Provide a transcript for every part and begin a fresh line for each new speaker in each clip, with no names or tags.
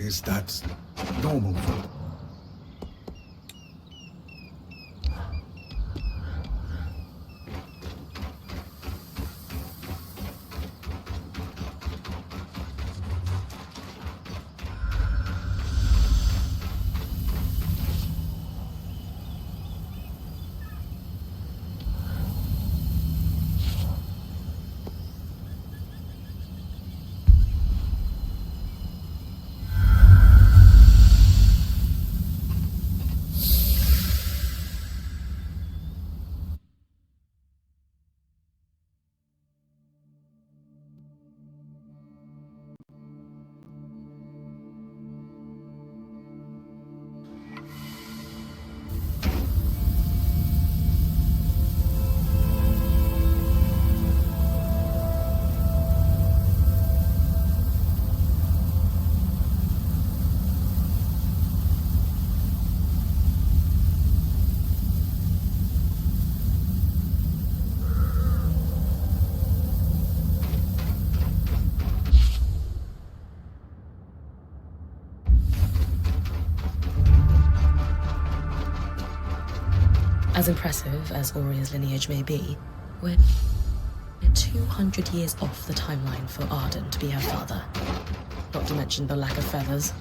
guess that's normal for them.
As impressive as Auria's lineage may be, we're 200 years off the timeline for Arden to be her father. Not to mention the lack of feathers.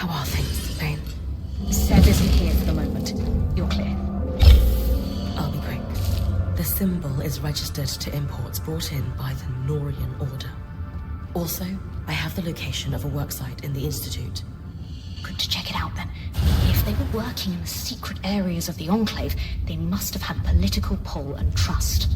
How are things, Bane?
Seb isn't here for the moment. You're clear.
I'll be quick. The symbol is registered to imports brought in by the Norian Order. Also, I have the location of a worksite in the Institute.
Good to check it out then. If they were working in the secret areas of the Enclave, they must have had political pull and trust.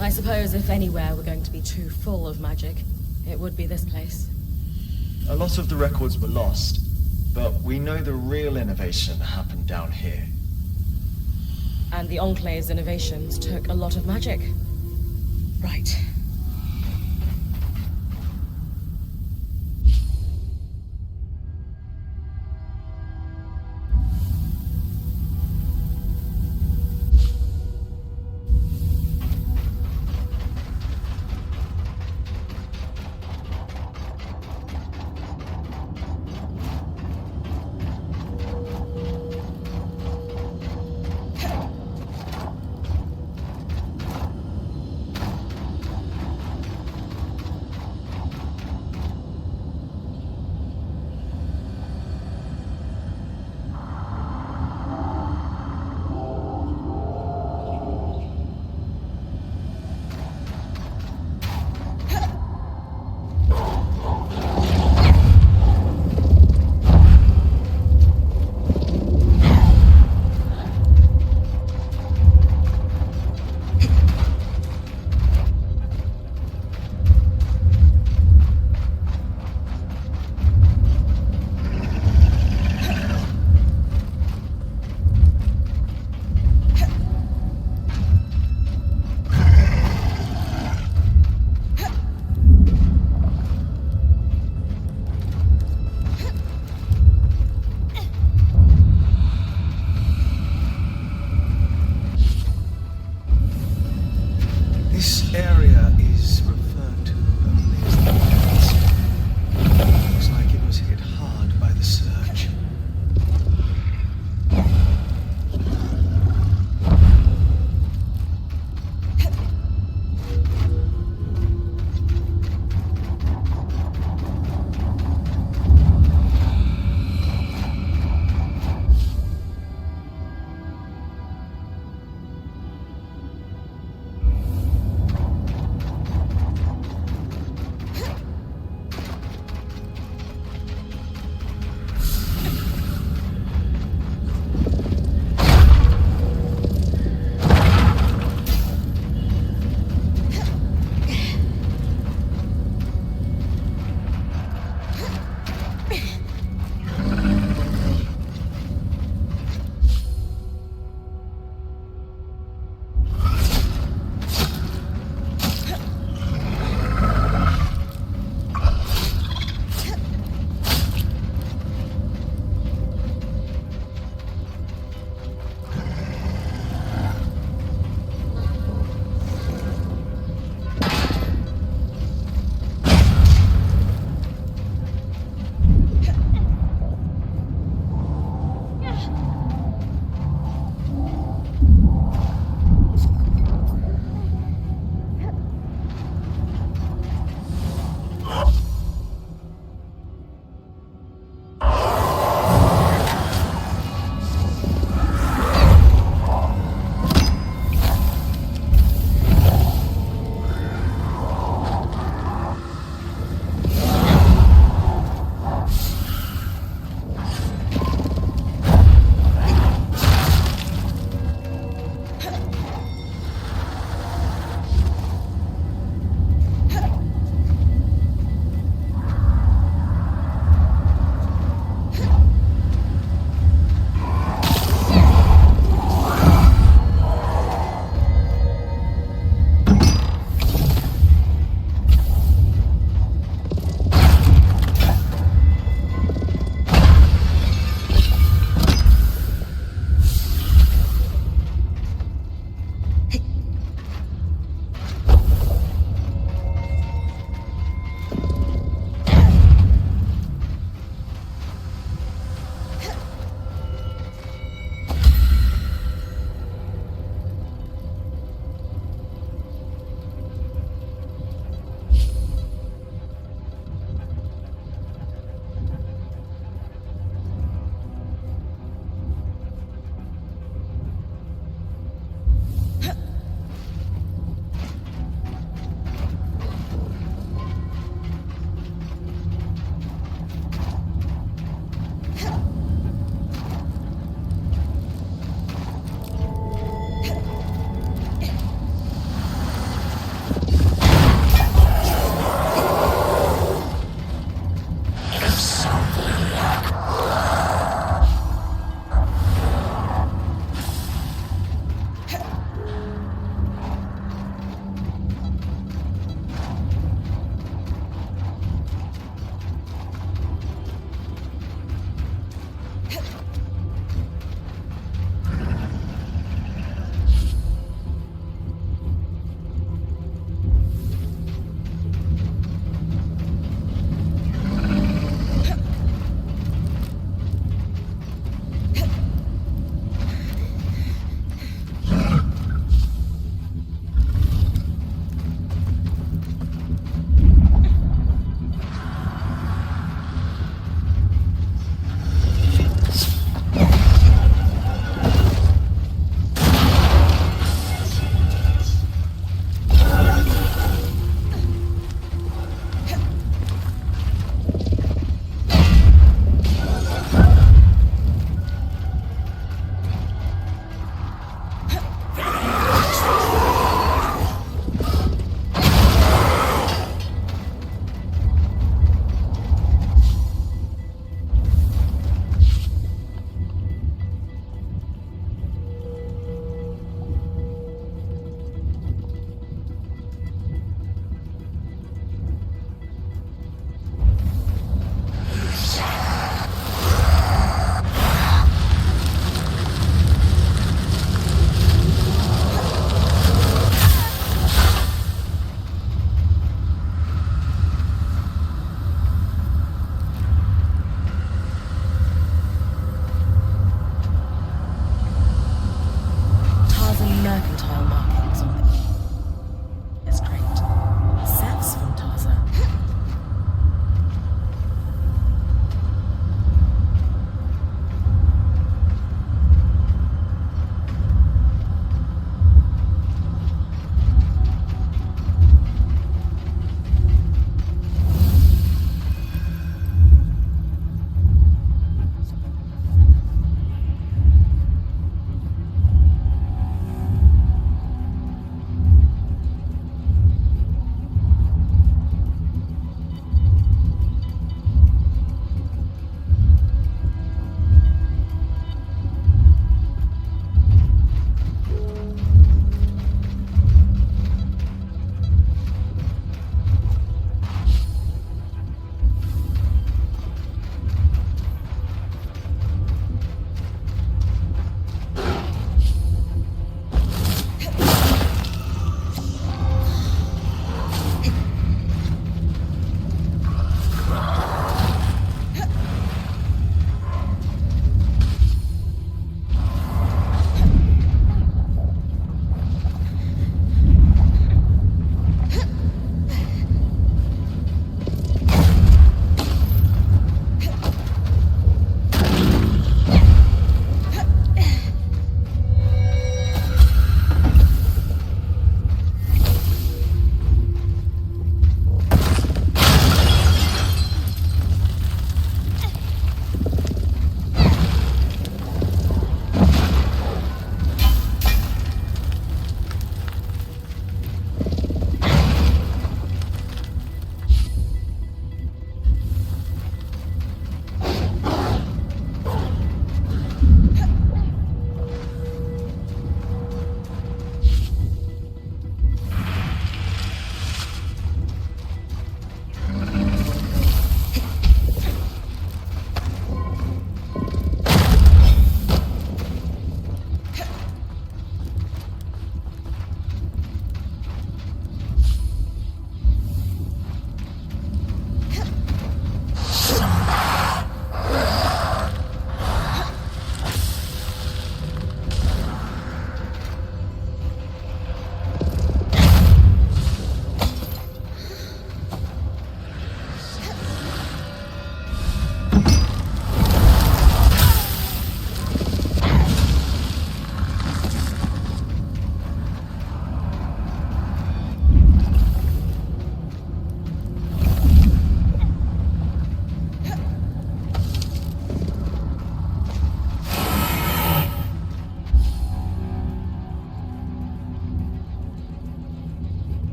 I suppose if anywhere we're going to be too full of magic, it would be this place.
A lot of the records were lost, but we know the real innovation happened down here.
And the Enclave's innovations took a lot of magic. Right.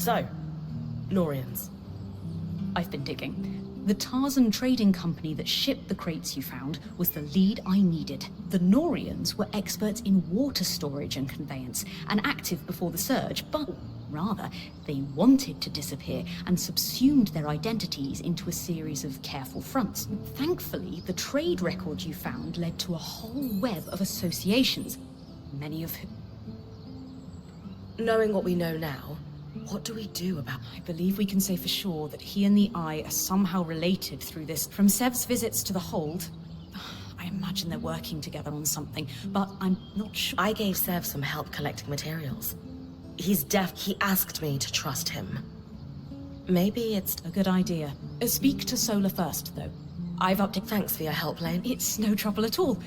So, Norians.
I've been digging. The Tarzan trading company that shipped the crates you found was the lead I needed. The Norians were experts in water storage and conveyance, and active before the surge, but rather, they wanted to disappear and subsumed their identities into a series of careful fronts. Thankfully, the trade record you found led to a whole web of associations, many of whom...
Knowing what we know now, what do we do about...
I believe we can say for sure that he and the Eye are somehow related through this. From Sev's visits to the hold, I imagine they're working together on something, but I'm not sure.
I gave Sev some help collecting materials. He's deaf. He asked me to trust him. Maybe it's...
A good idea. Speak to Solar first, though. I've updated...
Thanks for your help, Lane.
It's no trouble at all.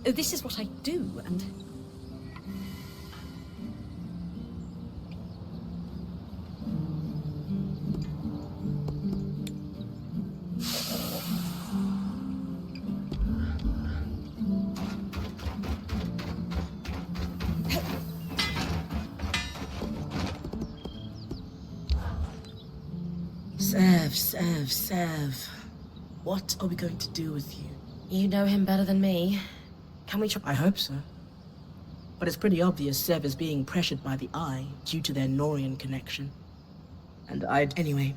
This is what I do, and...
Sev. What are we going to do with you?
You know him better than me. Can we try...
I hope so. But it's pretty obvious Sev is being pressured by the Eye due to their Norian connection. And Anyway,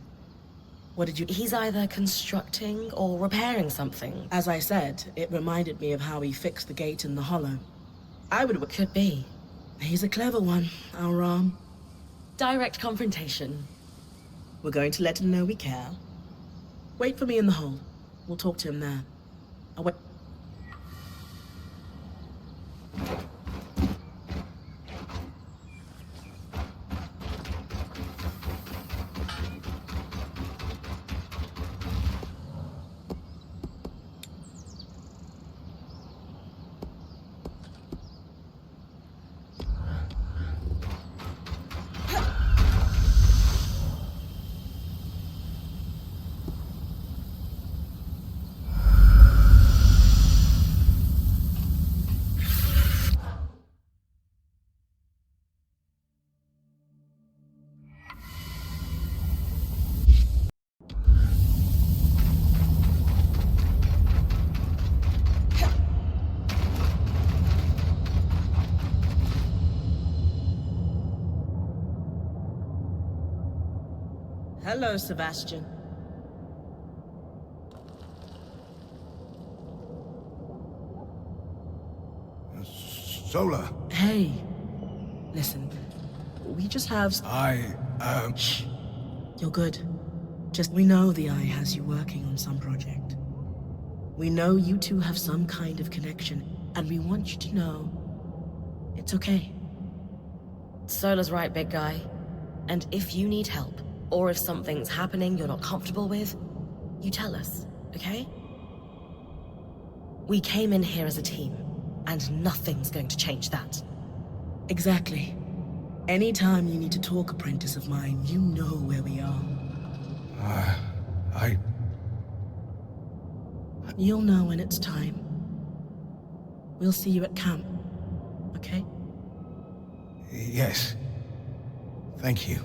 what did you...
He's either constructing or repairing something.
As I said, it reminded me of how he fixed the gate in the hollow.
Could be.
He's a clever one, our
Direct confrontation.
We're going to let him know we care. Wait for me in the hold. We'll talk to him there. I'll wait. Hello, Sebastian.
Solar.
Hey. Listen, we just have...
Shh.
You're good. We know the Eye has you working on some project. We know you two have some kind of connection, and we want you to know it's okay.
Solar's right, big guy. And if you need help, or if something's happening you're not comfortable with, you tell us, okay? We came in here as a team, and nothing's going to change that.
Exactly. Anytime you need to talk, apprentice of mine, you know where we are. You'll know when it's time. We'll see you at camp, okay?
Yes. Thank you.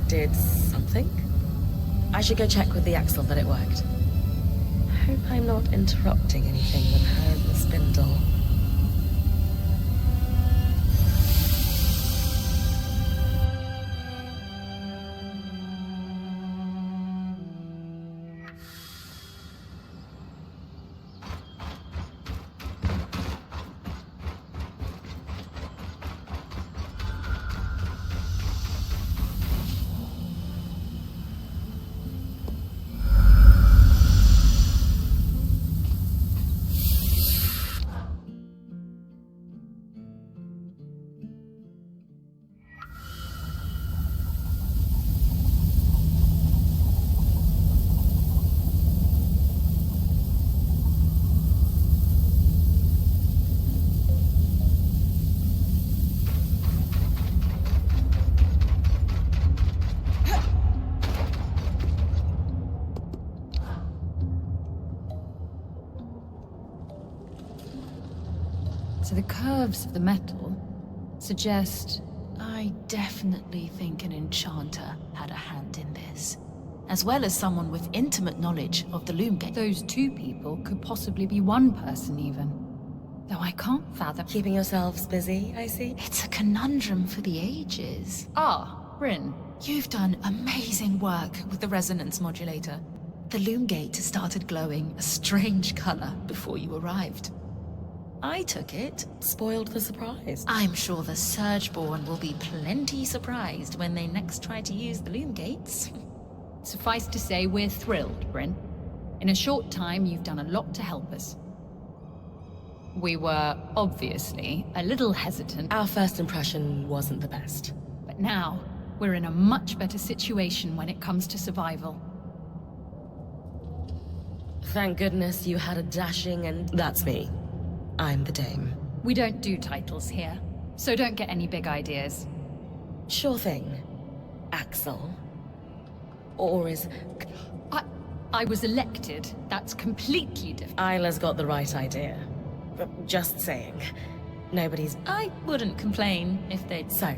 did something? I should go check with the axle that it worked. Hope I'm not interrupting anything with her and the spindle.
So the curves of the metal suggest... I definitely think an enchanter had a hand in this, as well as someone with intimate knowledge of the loom gate. Those two people could possibly be one person even, though I can't fathom...
Keeping yourselves busy, I see?
It's a conundrum for the ages. Ah, Bryn, you've done amazing work with the resonance modulator. The loom gate started glowing a strange color before you arrived. I took it.
Spoiled the surprise.
I'm sure the Surgeborn will be plenty surprised when they next try to use the loom gates. Suffice to say, we're thrilled, Bryn. In a short time, you've done a lot to help us. We were, obviously, a little hesitant.
Our first impression wasn't the best.
But now, we're in a much better situation when it comes to survival.
Thank goodness you had a dashing and... That's me. I'm the dame.
We don't do titles here, so don't get any big ideas.
Sure thing. Axel. Or is...
I was elected. That's completely different.
Isla's got the right idea. Just saying. Nobody's...
I wouldn't complain if they'd...
So,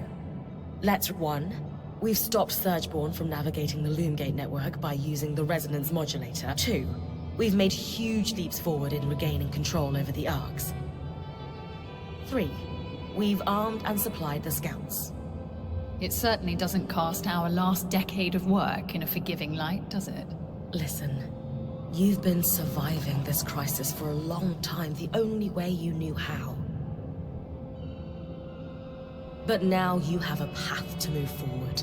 let's 1. We've stopped Surgeborn from navigating the Loomgate network by using the resonance modulator. 2. We've made huge leaps forward in regaining control over the arcs. 3. We've armed and supplied the scouts.
It certainly doesn't cast our last decade of work in a forgiving light, does it?
Listen, you've been surviving this crisis for a long time the only way you knew how. But now you have a path to move forward.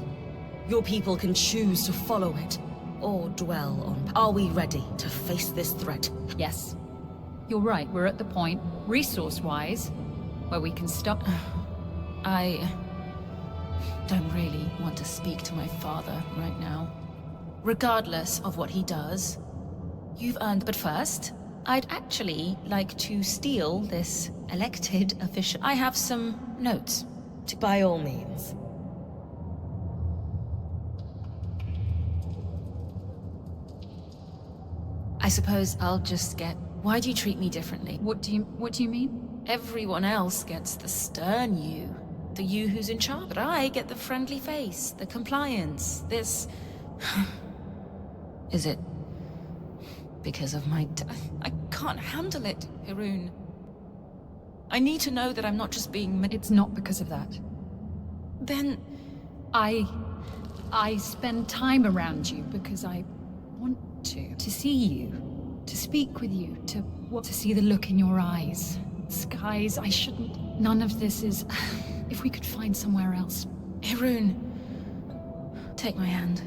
Your people can choose to follow it, or dwell on... Are we ready to face this threat?
Yes. You're right, we're at the point, resource-wise, where we can stop... I don't really want to speak to my father right now. Regardless of what he does, you've earned... But first, I'd actually like to steal this elected official. I have some notes.
By all means.
I suppose I'll just get... Why do you treat me differently? What do you mean? Everyone else gets the stern you. The you who's in charge. But I get the friendly face, the compliance, this... Is it... because of my... I can't handle it, Haroon. I need to know that I'm not just being... It's not because of that. Then... I spend time around you because I want to see you, to speak with you, to see the look in your eyes. Skies, I shouldn't... None of this is... If we could find somewhere else. Haroon, take my hand,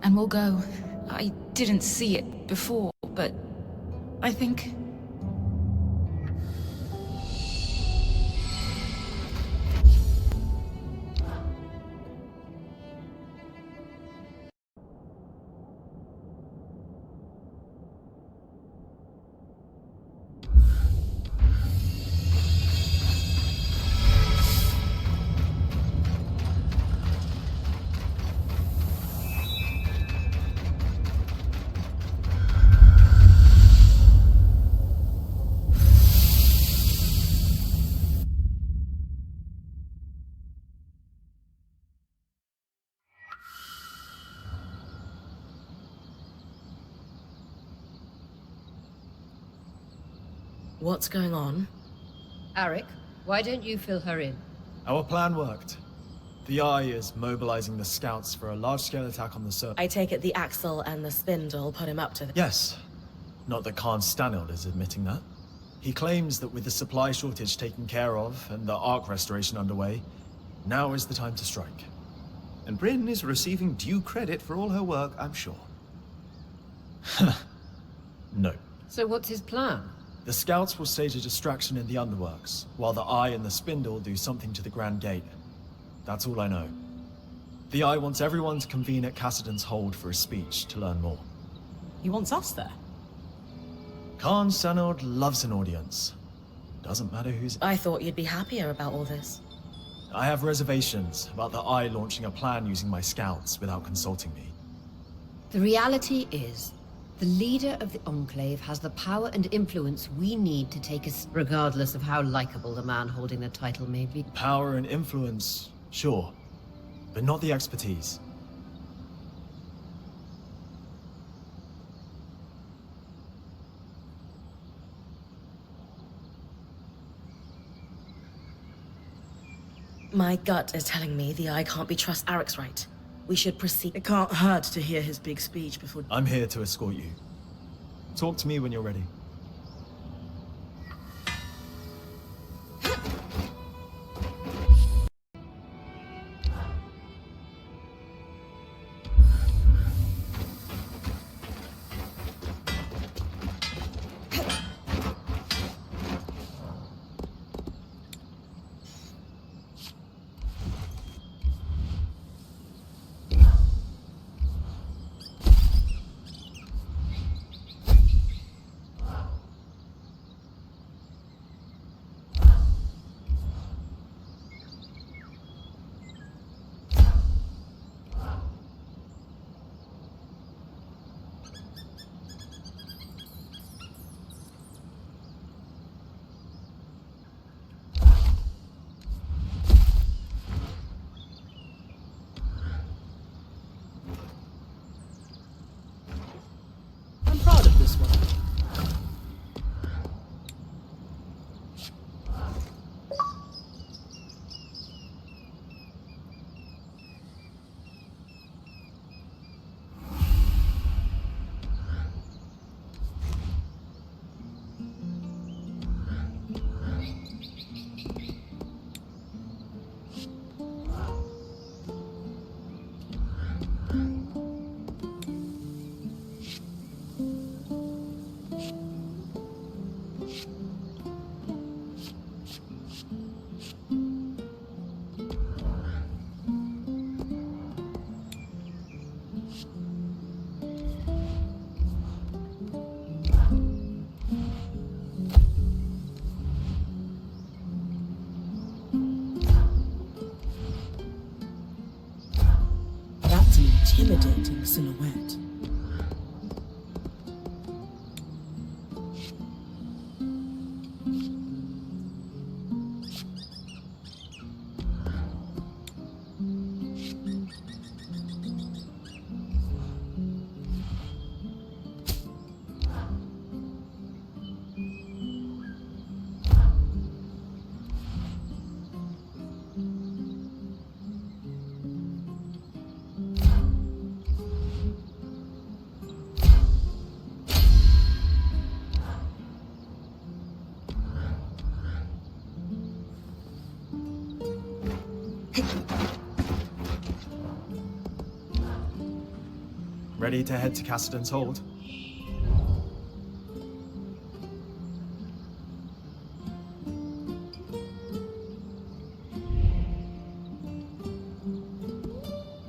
and we'll go. I didn't see it before, but I think...
What's going on?
Arik, why don't you fill her in?
Our plan worked. The Eye is mobilizing the scouts for a large-scale attack on the server.
I take it the axle and the spindle put him up to
Yes. Not that Khan Stanild is admitting that. He claims that with the supply shortage taken care of and the Ark restoration underway, now is the time to strike.
And Bryn is receiving due credit for all her work, I'm sure.
No.
So what's his plan?
The scouts will stage a distraction in the underworks, while the Eye and the spindle do something to the Grand Gate. That's all I know. The Eye wants everyone to convene at Cassidy's Hold for a speech to learn more.
He wants us there.
Khan Stanild loves an audience. Doesn't matter who's...
I thought you'd be happier about all this.
I have reservations about the Eye launching a plan using my scouts without consulting me.
The reality is, the leader of the Enclave has the power and influence we need to take us, regardless of how likable the man holding the title may be.
Power and influence, sure, but not the expertise.
My gut is telling me the Eye can't be trust. Arik's right. We should proceed.
It can't hurt to hear his big speech before...
I'm here to escort you. Talk to me when you're ready.
I'm proud of this one. That's an intimidating silhouette.
Ready to head to Cassidy's Hold?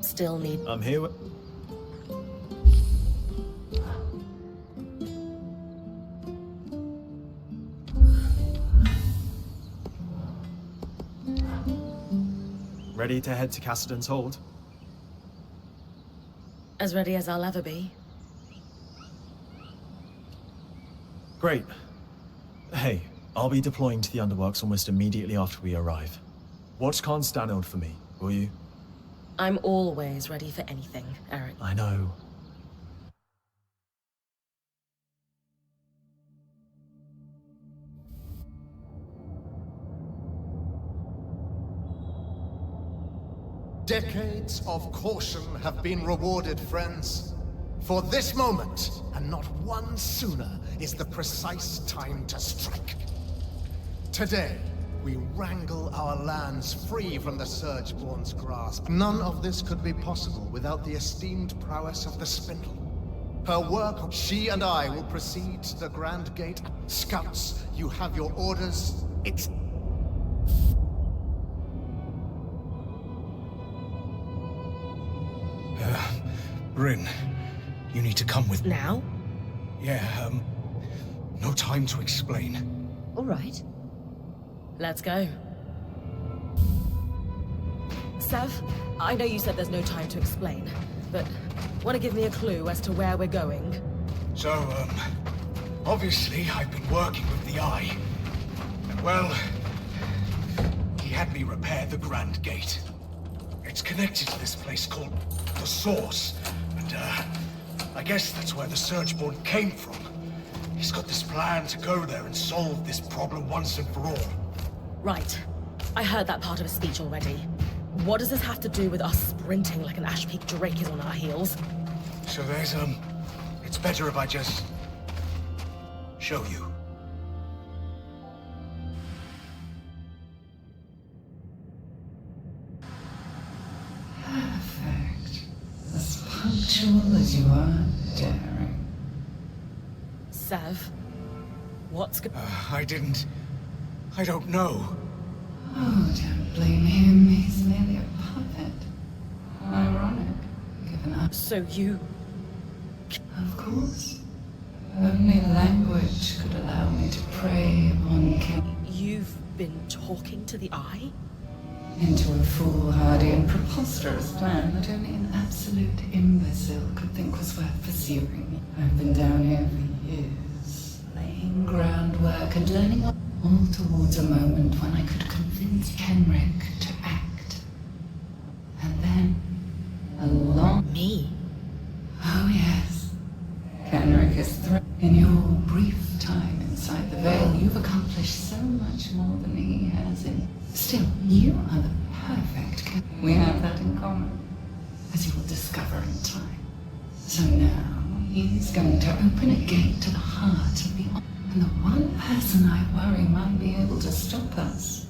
Still need...
I'm here with... Ready to head to Cassidy's Hold?
As ready as I'll ever be.
Great. Hey, I'll be deploying to the Underworks almost immediately after we arrive. Watch Khan Stanild for me, will you?
I'm always ready for anything, Arik.
I know.
Decades of caution have been rewarded, friends. For this moment, and not one sooner, is the precise time to strike. Today, we wrangle our lands free from the Surgeborn's grasp. None of this could be possible without the esteemed prowess of the Spindle. Her work, she and I will proceed to the Grand Gate. Scouts, you have your orders. It's...
Bryn, you need to come with me.
Now?
Yeah, no time to explain.
All right.
Let's go. Sev, I know you said there's no time to explain, but want to give me a clue as to where we're going?
So, obviously I've been working with the Eye. And well, he had me repair the Grand Gate. It's connected to this place called the Source, and I guess that's where the Surgeborn came from. He's got this plan to go there and solve this problem once and for all.
Right. I heard that part of his speech already. What does this have to do with us sprinting like an Ash-Peak Drake is on our heels?
So there's, it's better if I just... show you.
Perfect. As punctual as you are daring.
Sev, what's
I don't know.
Oh, don't blame him. He's merely a puppet. Ironic, given up.
So you...
Of course. Only language could allow me to prey upon king.
You've been talking to the Eye?
Into a foolhardy and preposterous plan that only an absolute imbecile could think was worth pursuing. I've been down here for years, laying groundwork and learning all towards a moment when I could convince Kenrick to act. And then, along...
Me?
Oh yes. Kenrick is in your brief time inside the Veil, you've accomplished so much more than he has in... Still, you are the perfect Ken. We have that in common, as you will discover in time. So now, he's going to open a gate to the heart of the... And the one person I worry might be able to stop us.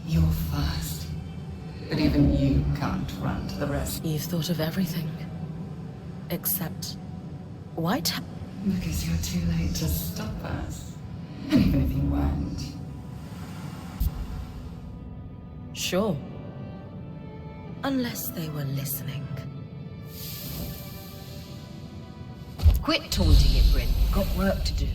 You're first. But even you can't run to the rest.
You've thought of everything. Except... White?
Because you're too late to stop us. And even if you weren't.
Sure. Unless they were listening.
Quit taunting it, Bryn.
Got work to do.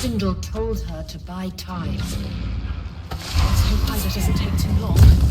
spindle told her to buy time.
Let's hope Ida doesn't take too long.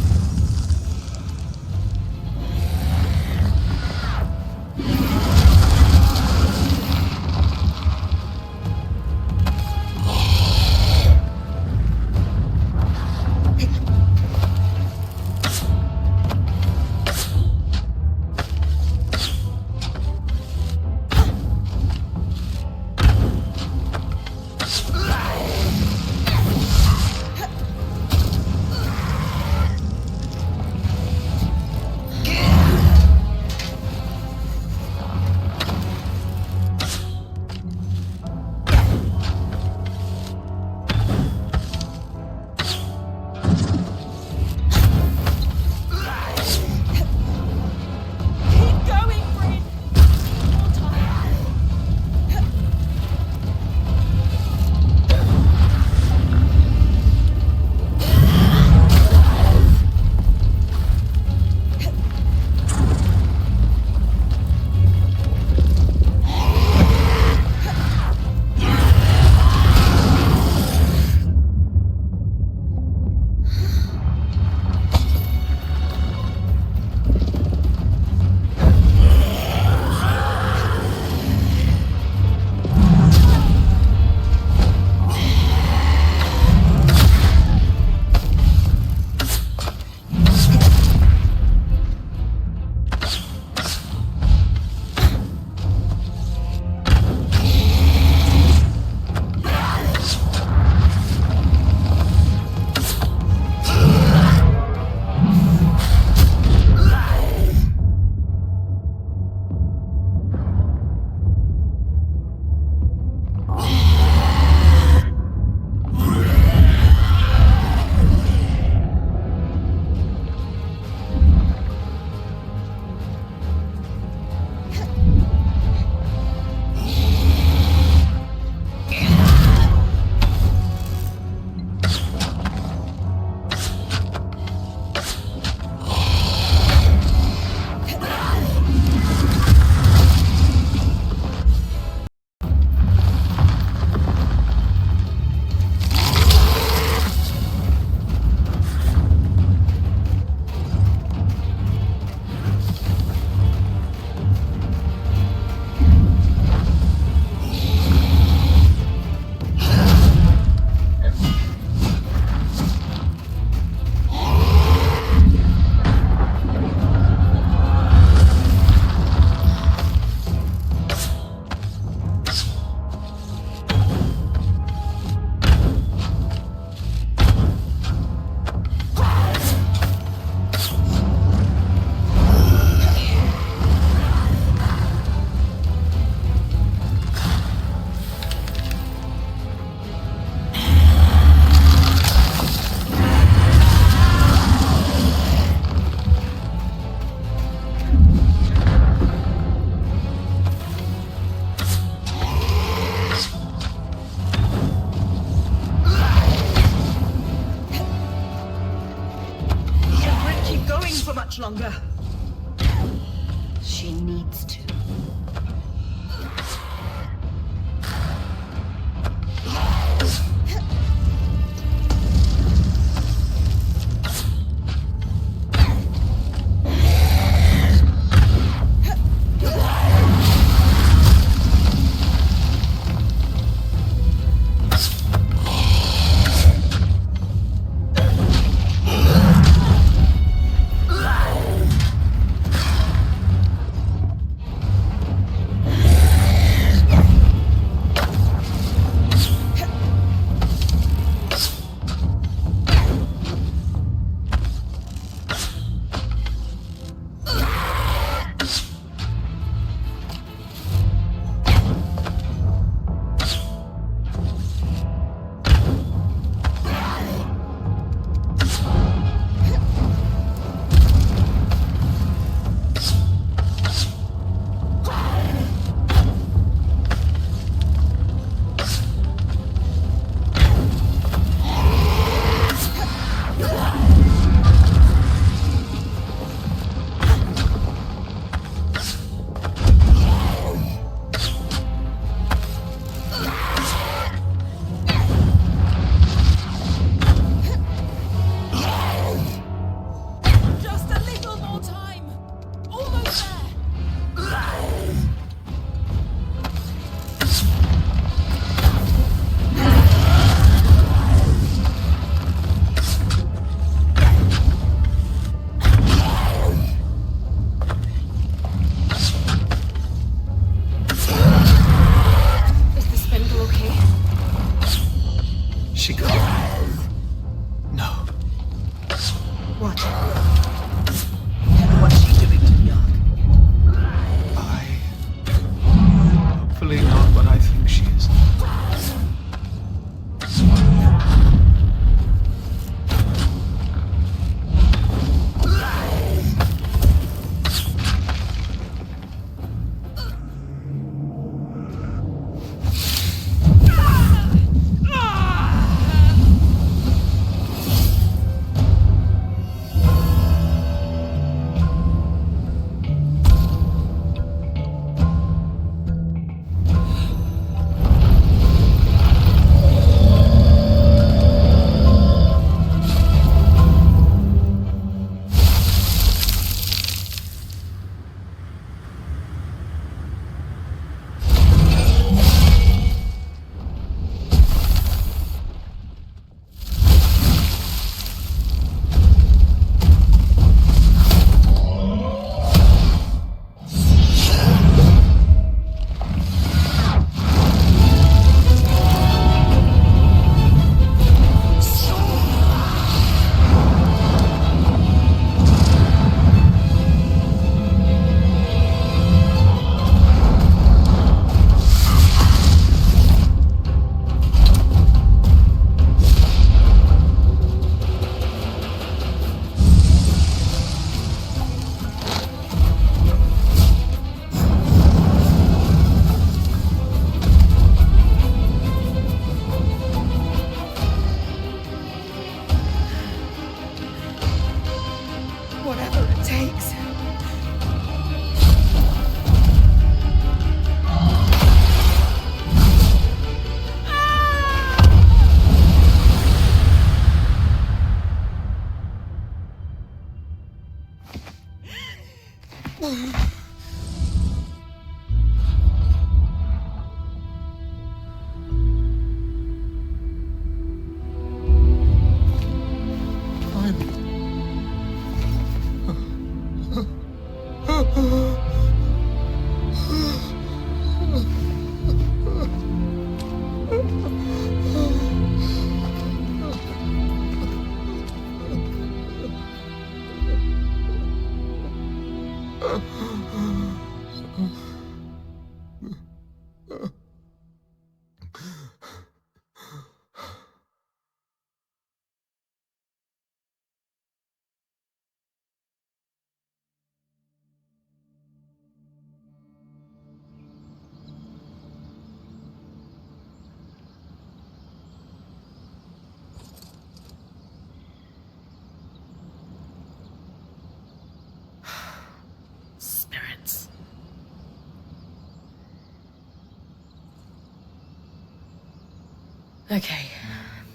Okay.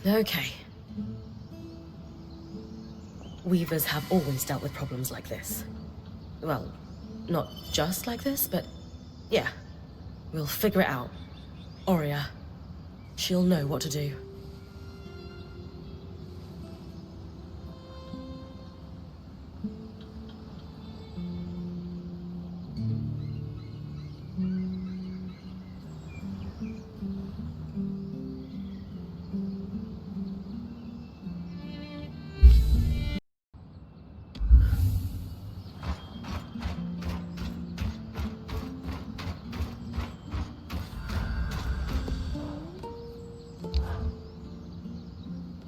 Okay. Weavers have always dealt with problems like this. Well, not just like this, but yeah. We'll figure it out. Aurea, she'll know what to do.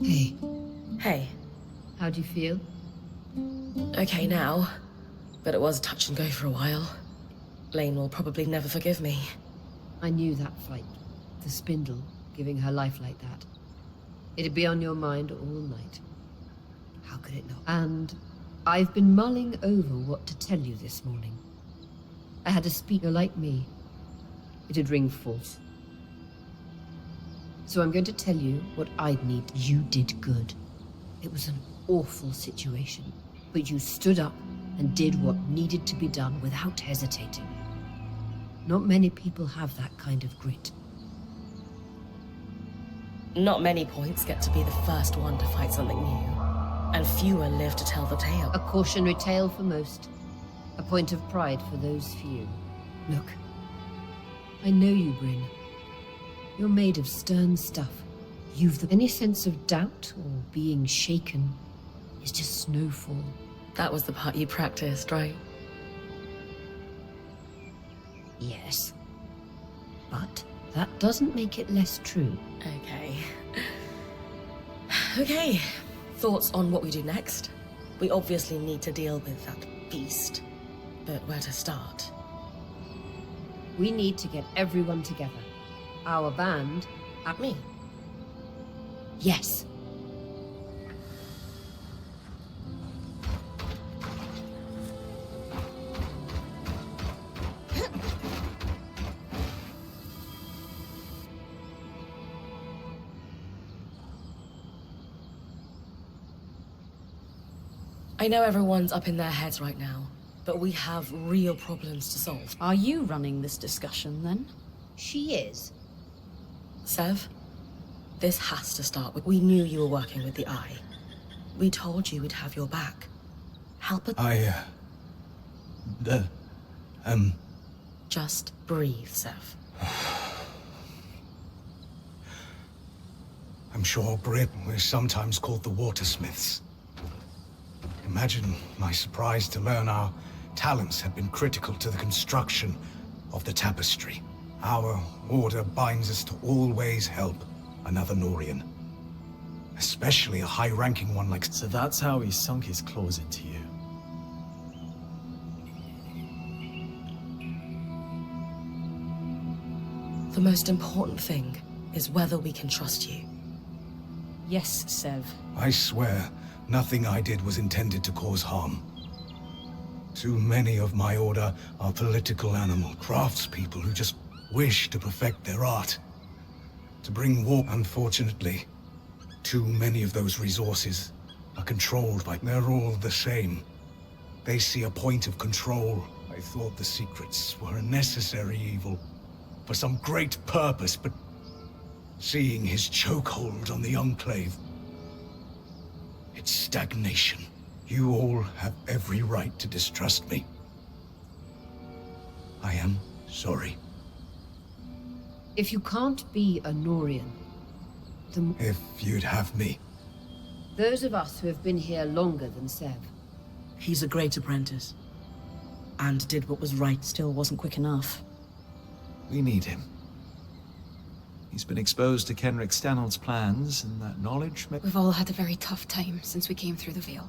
Hey.
Hey.
How do you feel?
Okay now, but it was touch and go for a while. Lane will probably never forgive me.
I knew that fight. The spindle, giving her life like that. It'd be on your mind all night. How could it not? And I've been mulling over what to tell you this morning. I had a speaker like me. It'd ring false. So I'm going to tell you what I'd need. You did good. It was an awful situation, but you stood up and did what needed to be done without hesitating. Not many people have that kind of grit.
Not many points get to be the first one to fight something new, and fewer live to tell the tale.
A cautionary tale for most. A point of pride for those few. Look, I know you, Bryn. You're made of stern stuff. Any sense of doubt or being shaken is just snowfall.
That was the part you practiced, right?
Yes. But that doesn't make it less true.
Okay. Okay. Thoughts on what we do next? We obviously need to deal with that beast. But where to start?
We need to get everyone together. Our band
At me?
Yes.
I know everyone's up in their heads right now, but we have real problems to solve.
Are you running this discussion, then?
She is.
Sev, this has to start with... We knew you were working with the Eye. We told you we'd have your back. Help us... Just breathe, Sev.
I'm sure Bryn was sometimes called the Watersmiths. Imagine my surprise to learn our talents had been critical to the construction of the tapestry. Our order binds us to always help another Norian. Especially a high-ranking one like...
So that's how he sunk his claws into you.
The most important thing is whether we can trust you.
Yes, Sev.
I swear, nothing I did was intended to cause harm. Too many of my order are political animal craftspeople who just wish to perfect their art. To bring war, unfortunately, too many of those resources are controlled by... They're all the same. They see a point of control. I thought the secrets were a necessary evil for some great purpose, but seeing his chokehold on the Enclave, it's stagnation. You all have every right to distrust me. I am sorry.
If you can't be a Norian, then...
If you'd have me.
Those of us who have been here longer than Sev.
He's a great apprentice. And did what was right.
Still wasn't quick enough.
We need him. He's been exposed to Kenrick Stanhold's plans, and that knowledge may...
We've all had a very tough time since we came through the Veil.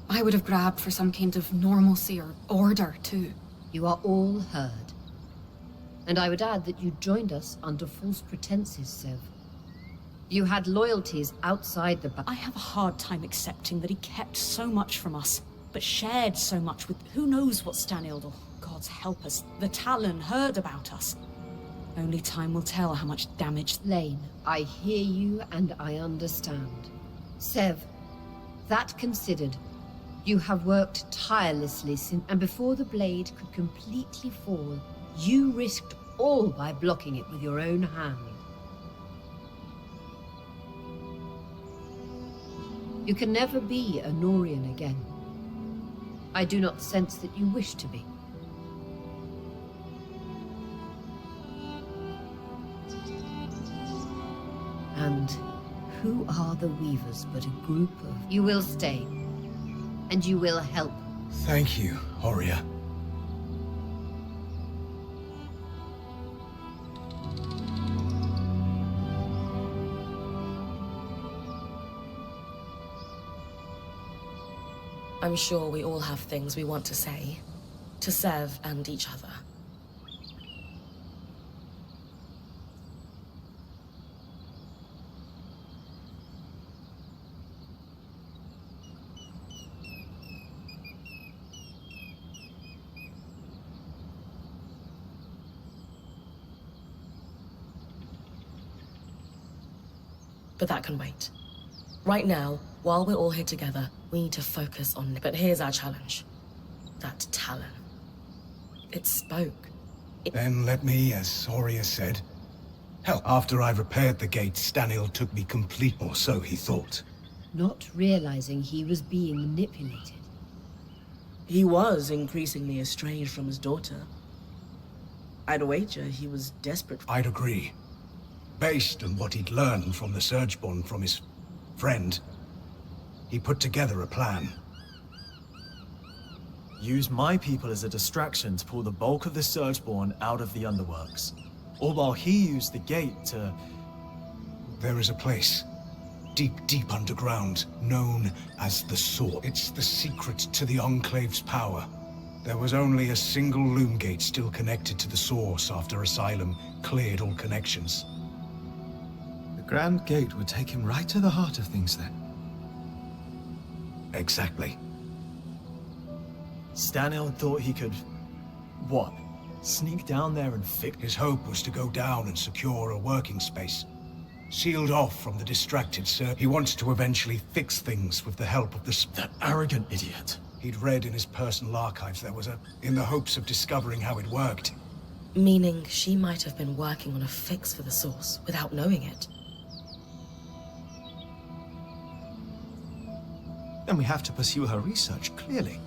I would have grabbed for some kind of normalcy or order, too.
You are all heard. And I would add that you joined us under false pretenses, Sev. You had loyalties outside the...
I have a hard time accepting that he kept so much from us, but shared so much with who knows what Stanild, or God's help us, the Talon heard about us. Only time will tell how much damage.
Lane, I hear you and I understand. Sev, that considered, you have worked tirelessly since, and before the blade could completely fall, you risked all by blocking it with your own hand. You can never be a Norian again. I do not sense that you wish to be. And who are the Weavers but a group of... You will stay, and you will help.
Thank you, Horia.
I'm sure we all have things we want to say. To Sev and each other. But that can wait. Right now, while we're all here together, we need to focus on... But here's our challenge. That Talon. It spoke.
Then let me, as Horia said, help. After I repaired the gate, Stanil took me complete, or so he thought.
Not realizing he was being manipulated.
He was increasingly estranged from his daughter. I'd wager he was desperate.
I'd agree. Based on what he'd learned from the Surgeborn from his friend, he put together a plan.
Use my people as a distraction to pull the bulk of the Surgeborn out of the underworks. All while he used the gate to...
There is a place, deep, deep underground, known as the Sword. It's the secret to the Enclave's power. There was only a single loom gate still connected to the source after Asylum cleared all connections.
The Grand Gate would take him right to the heart of things then.
Exactly.
Stanil thought he could... what? Sneak down there and fix...
His hope was to go down and secure a working space. Sealed off from the distracted Sir. He wants to eventually fix things with the help of the...
That arrogant idiot.
He'd read in his personal archives there was a... in the hopes of discovering how it worked.
Meaning she might have been working on a fix for the source without knowing it.
Then we have to pursue her research, clearly.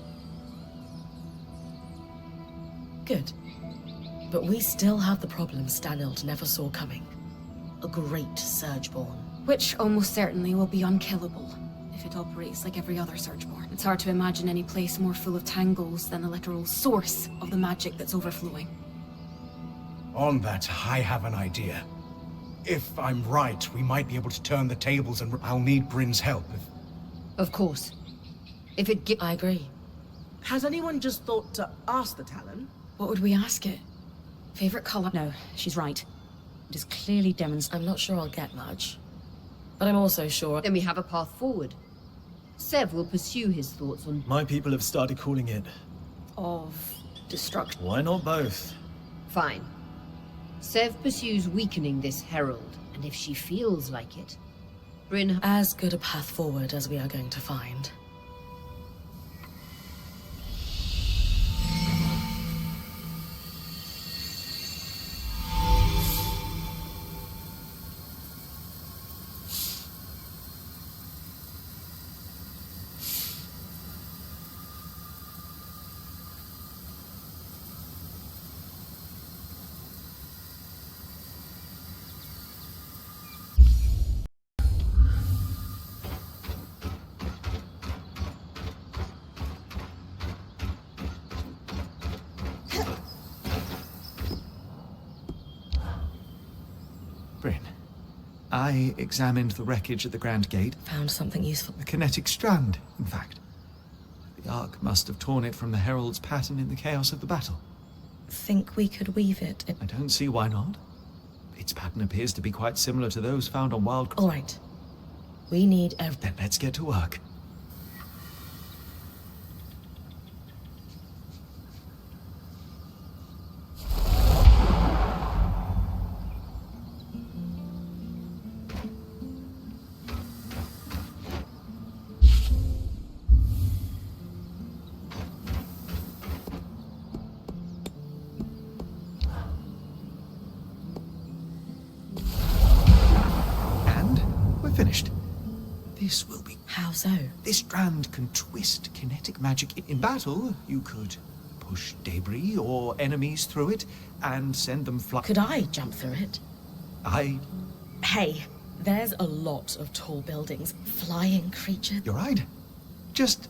Good. But we still have the problem Stanil never saw coming. A great Surgeborn.
Which almost certainly will be unkillable, if it operates like every other Surgeborn. It's hard to imagine any place more full of tangles than the literal source of the magic that's overflowing.
On that, I have an idea. If I'm right, we might be able to turn the tables and I'll need Bryn's help if...
Of course. If it
I agree.
Has anyone just thought to ask the Talon?
What would we ask it? Favorite color?
No, she's right. It is clearly demonstrated.
I'm not sure I'll get much. But I'm also sure...
Then we have a path forward. Sev will pursue his thoughts on...
My people have started calling it...
Of destruction.
Why not both?
Fine. Sev pursues weakening this herald, and if she feels like it, Bryn...
As good a path forward as we are going to find.
Bryn, I examined the wreckage at the Grand Gate.
Found something useful.
A kinetic strand, in fact. The Ark must have torn it from the Herald's pattern in the chaos of the battle.
Think we could weave it?
I don't see why not. Its pattern appears to be quite similar to those found on Wild...
All right. We need
Then let's get to work. This will be...
How so?
This strand can twist kinetic magic. In battle, you could push debris or enemies through it and send them flying.
Could I jump through it? Hey, there's a lot of tall buildings, flying creatures.
You're right. Just...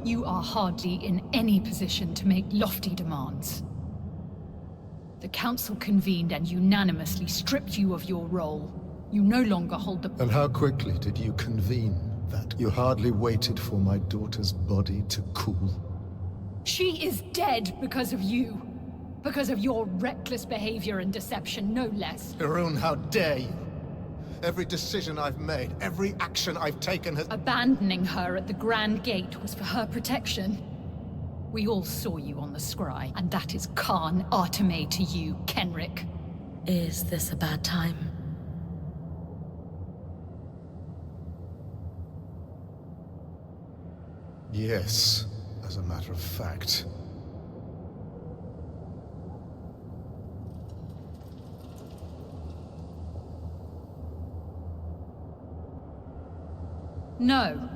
You are hardly in any position to make lofty demands. The Council convened and unanimously stripped you of your role. You no longer hold the...
And how quickly did you convene that? You hardly waited for my daughter's body to cool.
She is dead because of you. Because of your reckless behavior and deception, no less.
Harun, how dare you? Every decision I've made, every action I've taken has...
Abandoning her at the Grand Gate was for her protection. We all saw you on the scry, and that is Khan Arteme to you, Kenrick.
Is this a bad time?
Yes, as a matter of fact.
No.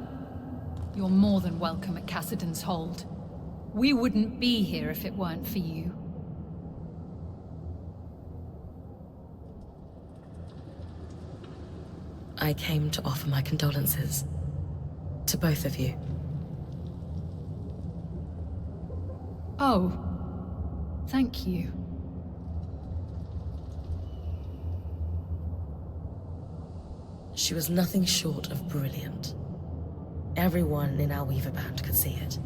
You're more than welcome at Cassidy's Hold. We wouldn't be here if it weren't for you.
I came to offer my condolences to both of you.
Oh. Thank you.
She was nothing short of brilliant. Everyone in our Weaver band could see it.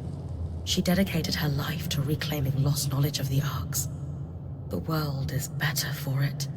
She dedicated her life to reclaiming lost knowledge of the Arcs. The world is better for it.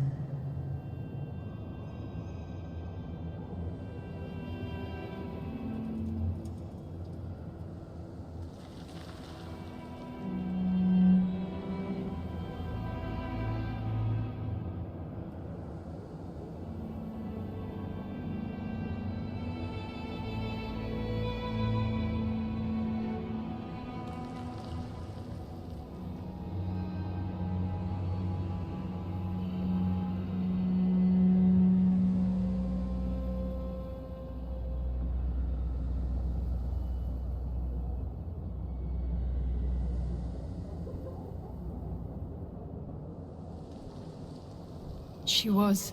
She was...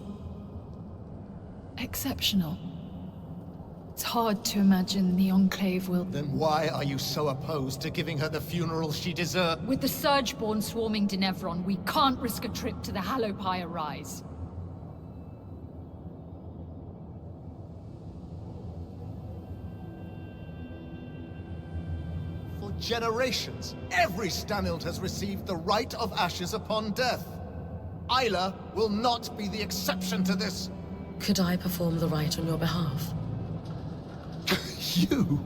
exceptional. It's hard to imagine the Enclave will...
Then why are you so opposed to giving her the funeral she deserves?
With the Surgeborn swarming Denevron, we can't risk a trip to the Hallowpire Rise.
For generations, every Stanild has received the right of ashes upon death. Isla will not be the exception to this.
Could I perform the rite on your behalf?
You?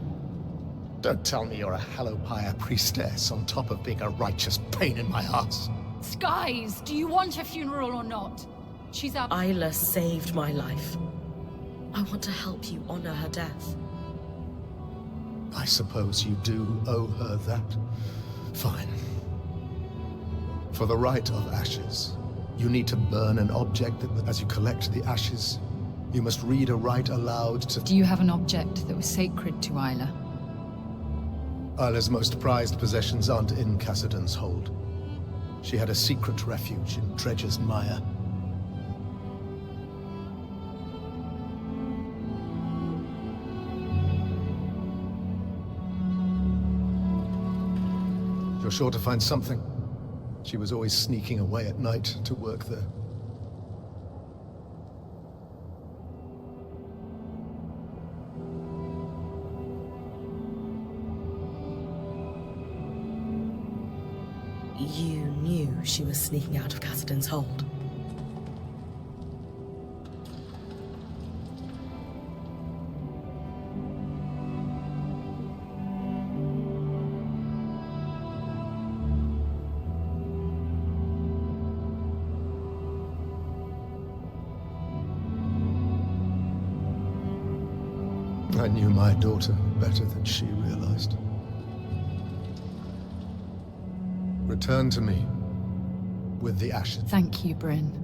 Don't tell me you're a Hallowpire priestess on top of being a righteous pain in my ass.
Skies, do you want a funeral or not? She's our...
Isla saved my life. I want to help you honor her death.
I suppose you do owe her that. Fine. For the rite of ashes, you need to burn an object that, as you collect the ashes, you must read a rite aloud to...
Do you have an object that was sacred to Isla?
Isla's most prized possessions aren't in Cassidy's Hold. She had a secret refuge in Dredge's Mire. You're sure to find something. She was always sneaking away at night to work there.
you knew she was sneaking out of Cassidy's hold.
I knew my daughter better than she realized. Return to me with the ashes.
Thank you, Bryn.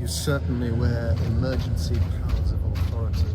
You certainly wear emergency powers of authority.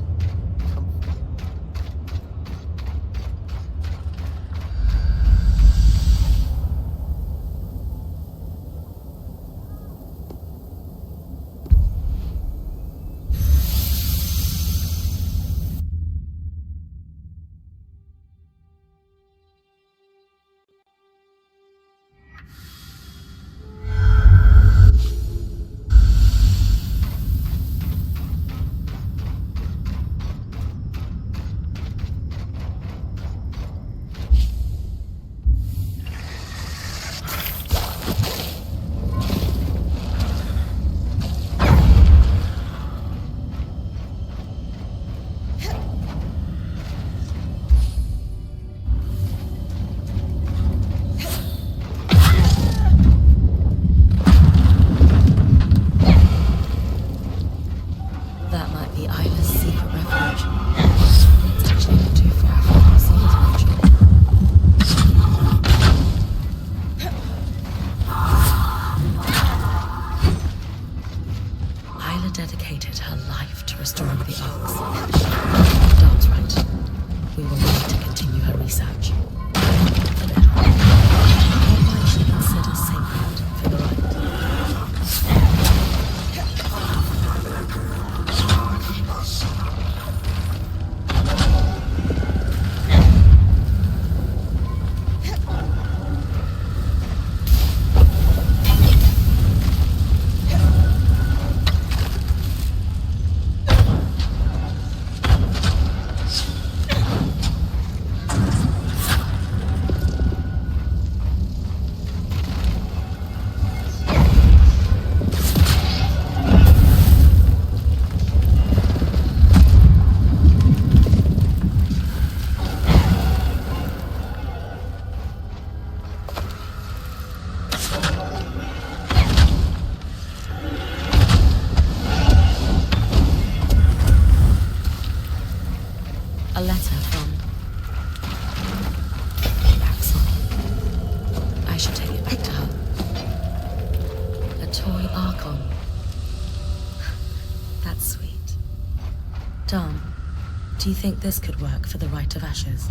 Do you think this could work for the Rite of Ashes?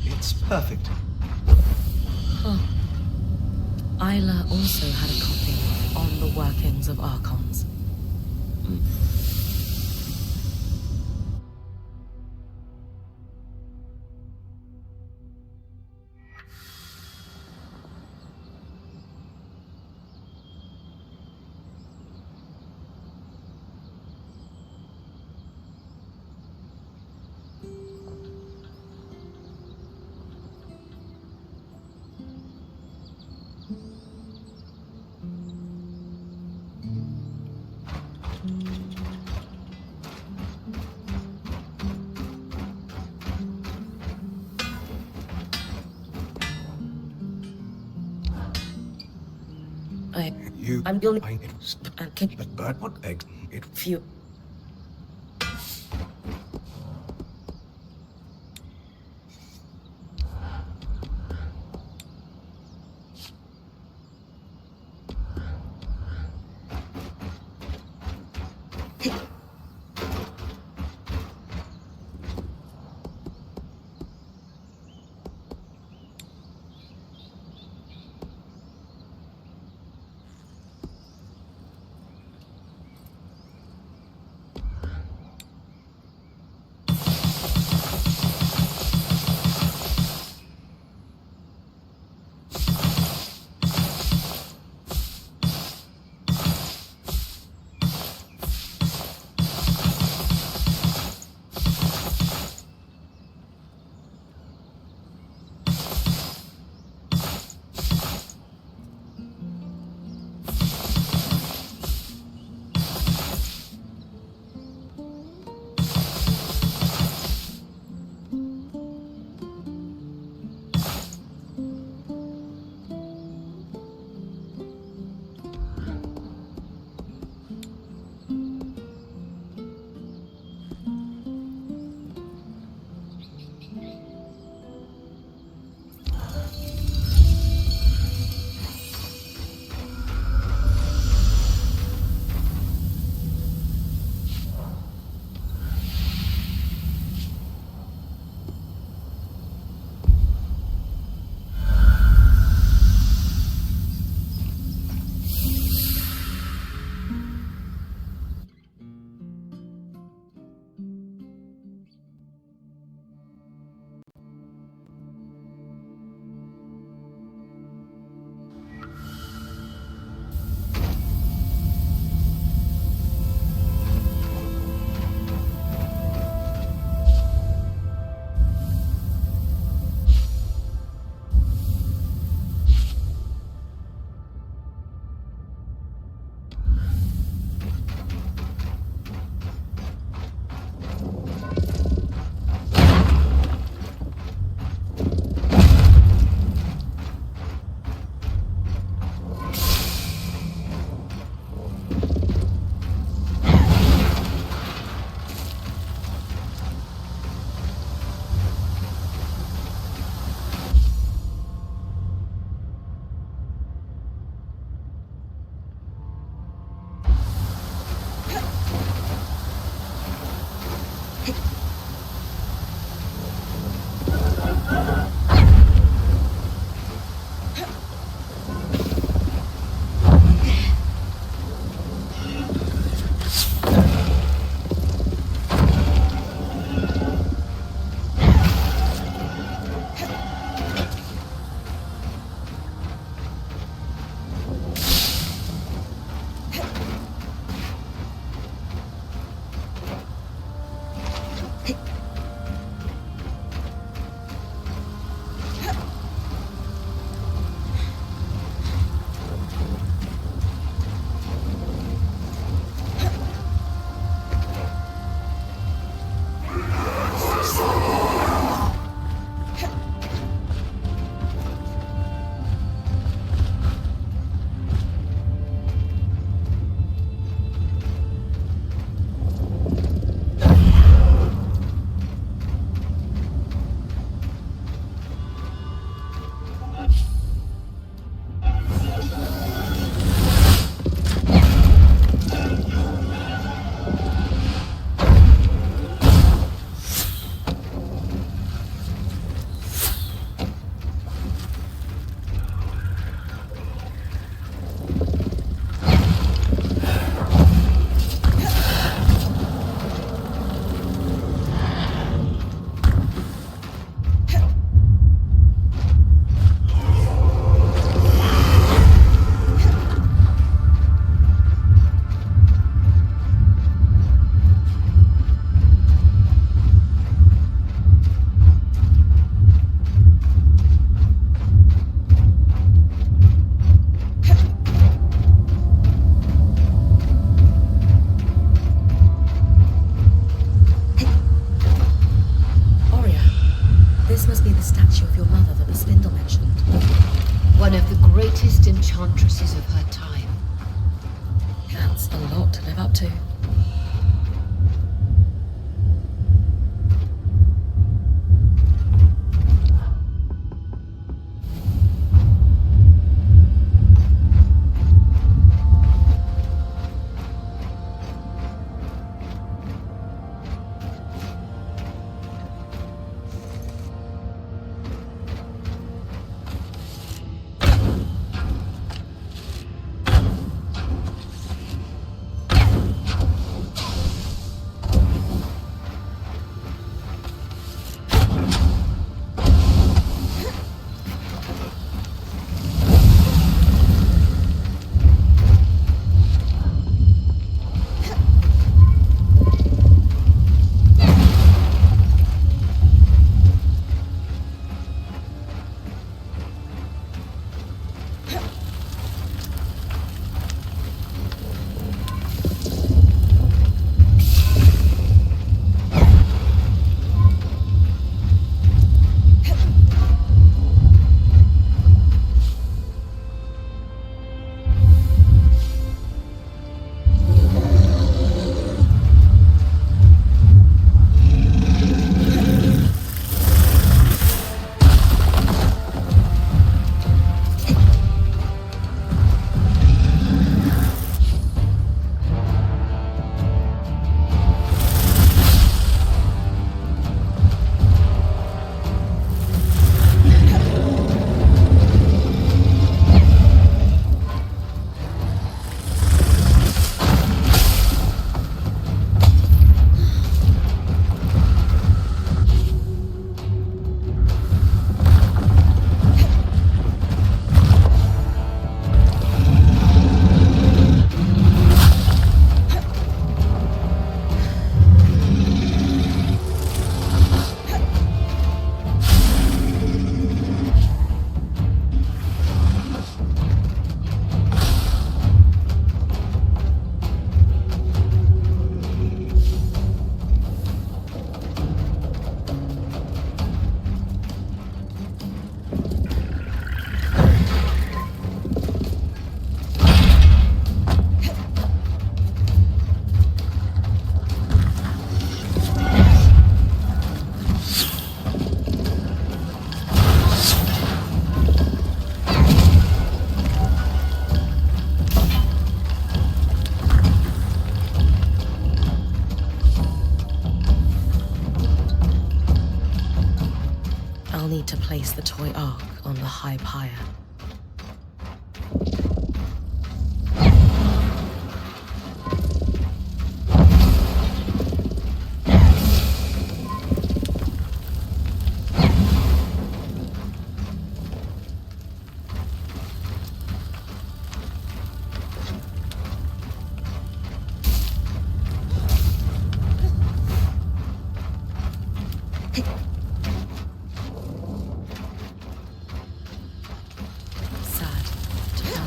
It's perfect.
Huh. Isla also had a copy on the workings of Archons. I'm building.
But what egg? It
few.
of the greatest enchantresses of her time.
That's a lot to live up to. I'll need to place the toy ark on the high pyre.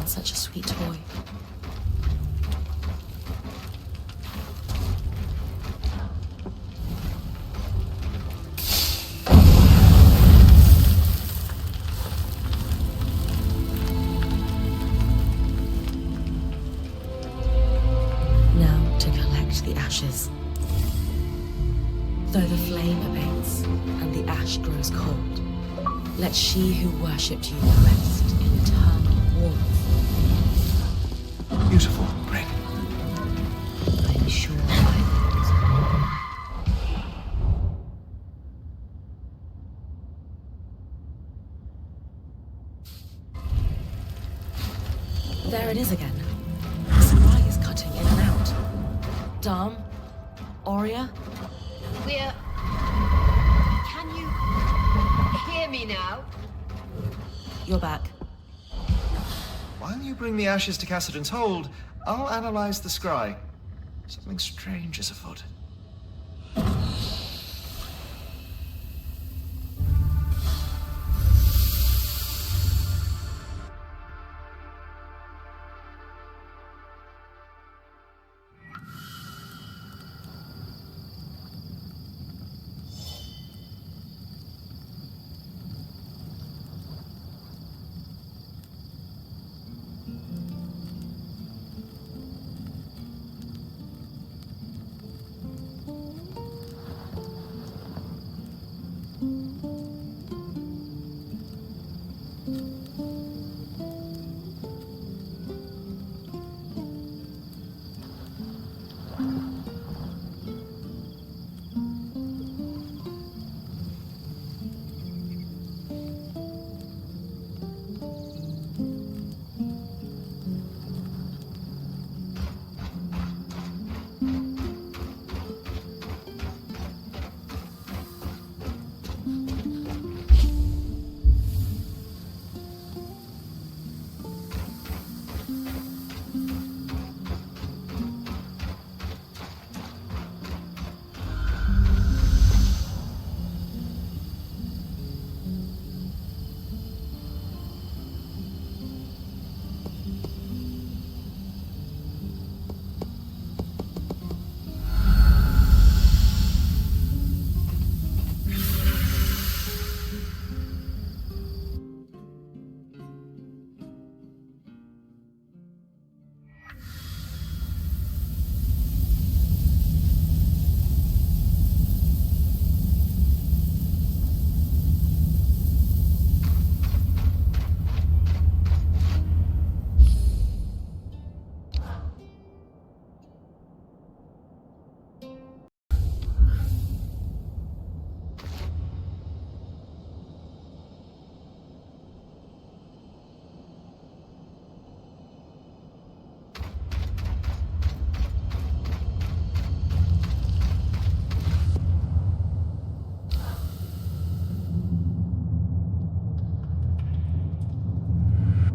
Such a sweet toy. Now to collect the ashes. Though the flame abates and the ash grows cold, let she who worshipped you rest in eternal warmth.
Beautiful, Bryn.
I'm sure I
will. There it is again. The sky is cutting in and out. Dom? Aurea?
We're... Can you hear me now?
You're back.
While you bring the ashes to Cassidy's hold, I'll analyze the scry. Something strange is afoot.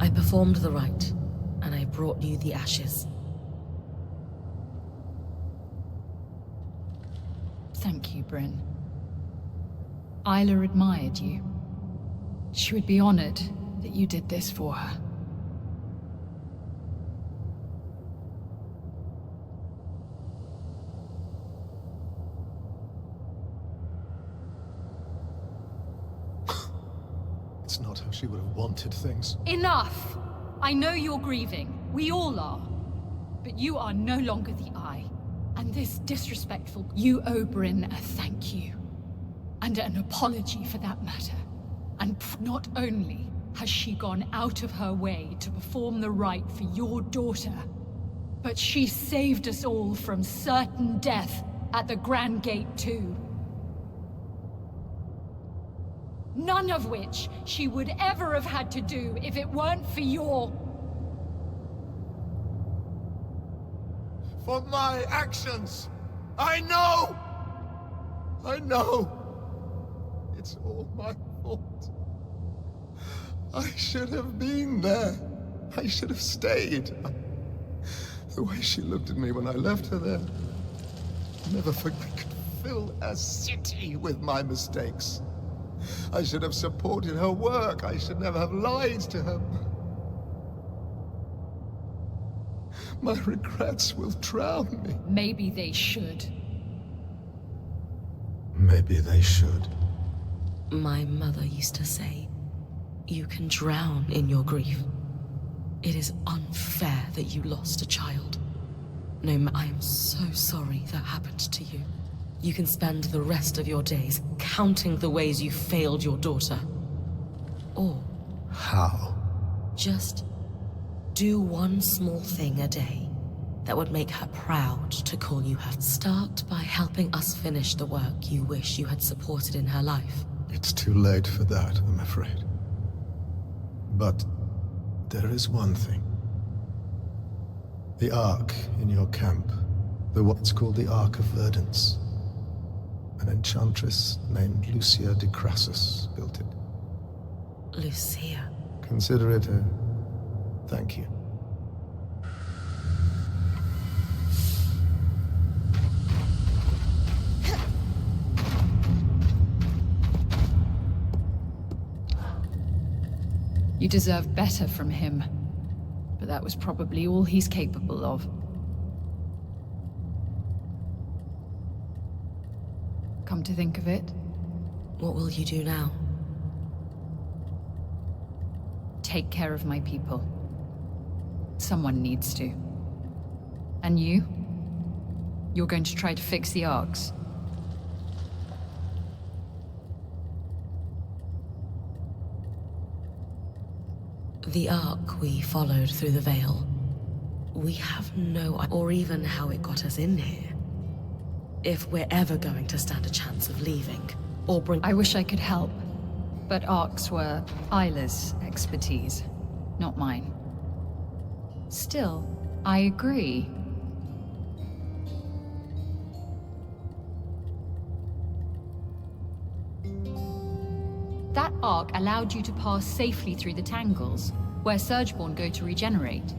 I performed the rite, and I brought you the ashes.
Thank you, Bryn. Isla admired you. She would be honored that you did this for her.
It's not how she would have wanted things.
Enough! I know you're grieving. We all are. But you are no longer the Eye. And this disrespectful... You owe Bryn a thank you. And an apology for that matter. And not only has she gone out of her way to perform the rite for your daughter, but she saved us all from certain death at the Grand Gate too. None of which she would ever have had to do if it weren't for your...
For my actions! I know! I know! It's all my fault. I should have been there. I should have stayed. The way she looked at me when I left her there. Never forget. I could fill a city with my mistakes. I should have supported her work. I should never have lied to her. My regrets will drown me.
Maybe they should.
Maybe they should.
My mother used to say, you can drown in your grief. It is unfair that you lost a child. No, I am so sorry that happened to you. You can spend the rest of your days counting the ways you failed your daughter. Or...
How?
just do one small thing a day that would make her proud to call you her. Start by helping us finish the work you wish you had supported in her life.
It's too late for that, I'm afraid. But there is one thing. The Ark in your camp. What's called the Ark of Verdance. An enchantress named Lucia de Crassus built it.
Lucia.
Consider it a thank you.
You deserve better from him. But that was probably all he's capable of. Come to think of it,
What will you do now?
take care of my people. Someone needs to. And you? You're going to try to fix the Arks.
The Ark we followed through the Veil. We have no idea, or even how it got us in here. If we're ever going to stand a chance of leaving, or bring—
I wish I could help, but Arks were Isla's expertise, not mine. Still, I agree. That arc allowed you to pass safely through the tangles, where Surgeborn go to regenerate.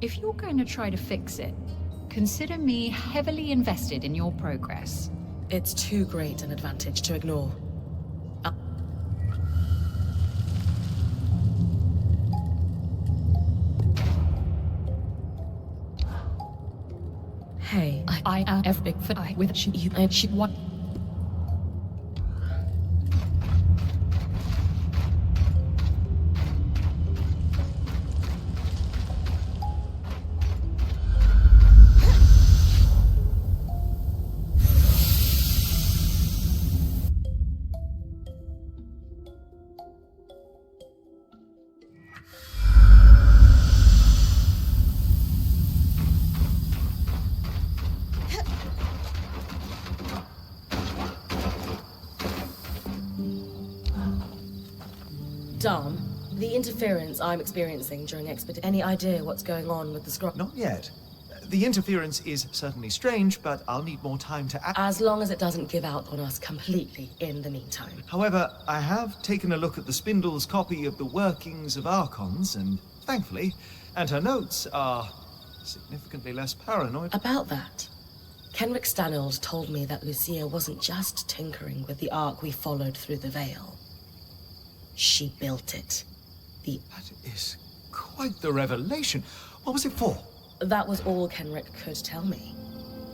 If you're going to try to fix it, consider me heavily invested in your progress.
It's too great an advantage to ignore. Hey, I am every big I with you and she want. Dom, the interference I'm experiencing during expedition. Any idea what's going on with the scroll?
Not yet. The interference is certainly strange, but I'll need more time to act.
As long as it doesn't give out on us completely in the meantime.
However, I have taken a look at the Spindle's copy of the workings of Archons, and thankfully, and her notes are significantly less paranoid.
About that, Kenrick Stanold told me that Lucia wasn't just tinkering with the Ark we followed through the Veil. She built it.
That is quite the revelation. What was it for?
That was all Kenrick could tell me.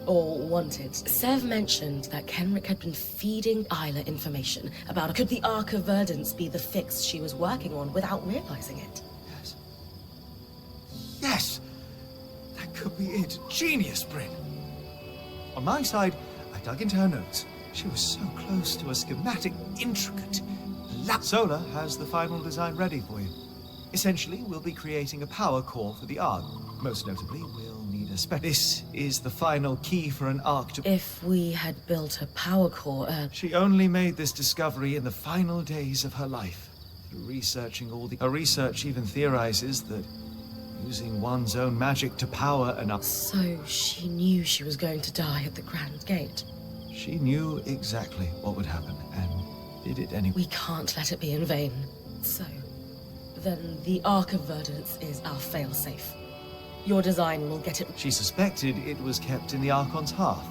Or wanted. Sev mentioned that Kenrick had been feeding Isla information about could the Ark of Verdance be the fix she was working on without realizing it.
Yes. Yes! That could be it. Genius, Bryn. On my side, I dug into her notes. She was so close to a schematic, intricate. Solar has the final design ready for you. Essentially, we'll be creating a power core for the Ark. Most notably, we'll need a spec. This is the final key for an Ark to—
If we had built a power core,
She only made this discovery in the final days of her life. Through researching all the— Her research even theorizes that using one's own magic to power an Ark—
So she knew she was going to die at the Grand Gate.
She knew exactly what would happen, and did it anyway.
We can't let it be in vain. So, then the Ark of Verdance is our failsafe. Your design will get it—
She suspected it was kept in the Archon's hearth,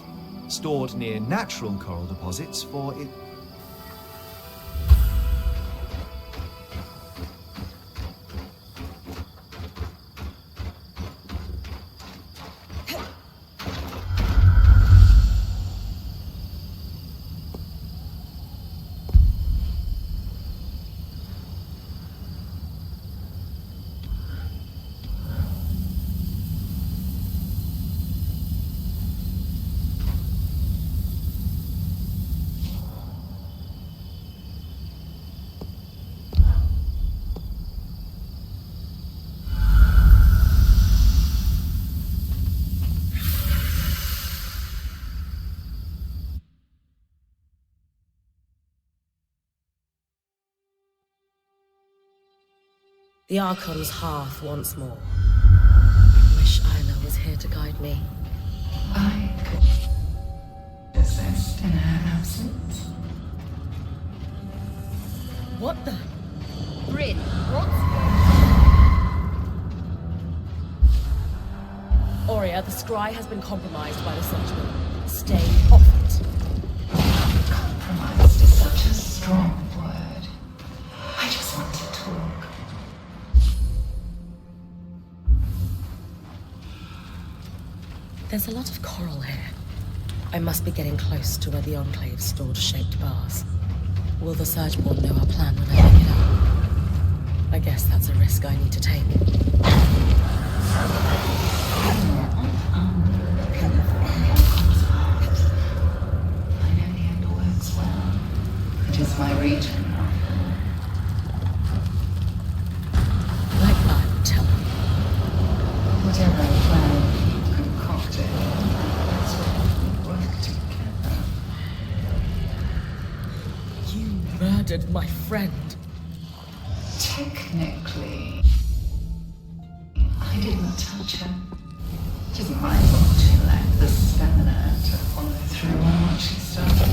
stored near natural coral deposits for it.
The Archon's hearth once more. I wish Isla was here to guide me.
I could assist in her absence.
What the?
Bryn, what?
Aurea, the scry has been compromised by the Surgeon. Stay off it.
Compromised is such a strong word. I just want to talk.
There's a lot of coral here. I must be getting close to where the Enclave stored shaped bars. Will the Surgeborn know our plan when I pick it up? I guess that's a risk I need to take.
I know the end works well. It is my region.
murdered my friend.
Technically, I didn't touch her. Just my fault she lacked the stamina to follow through on what she started.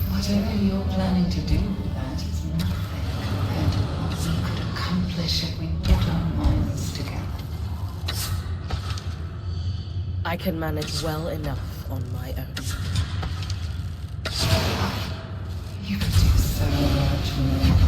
Whatever you're planning to do with that is nothing compared to what we could accomplish if we put our minds together.
I can manage well enough on my own.
You could do so much more.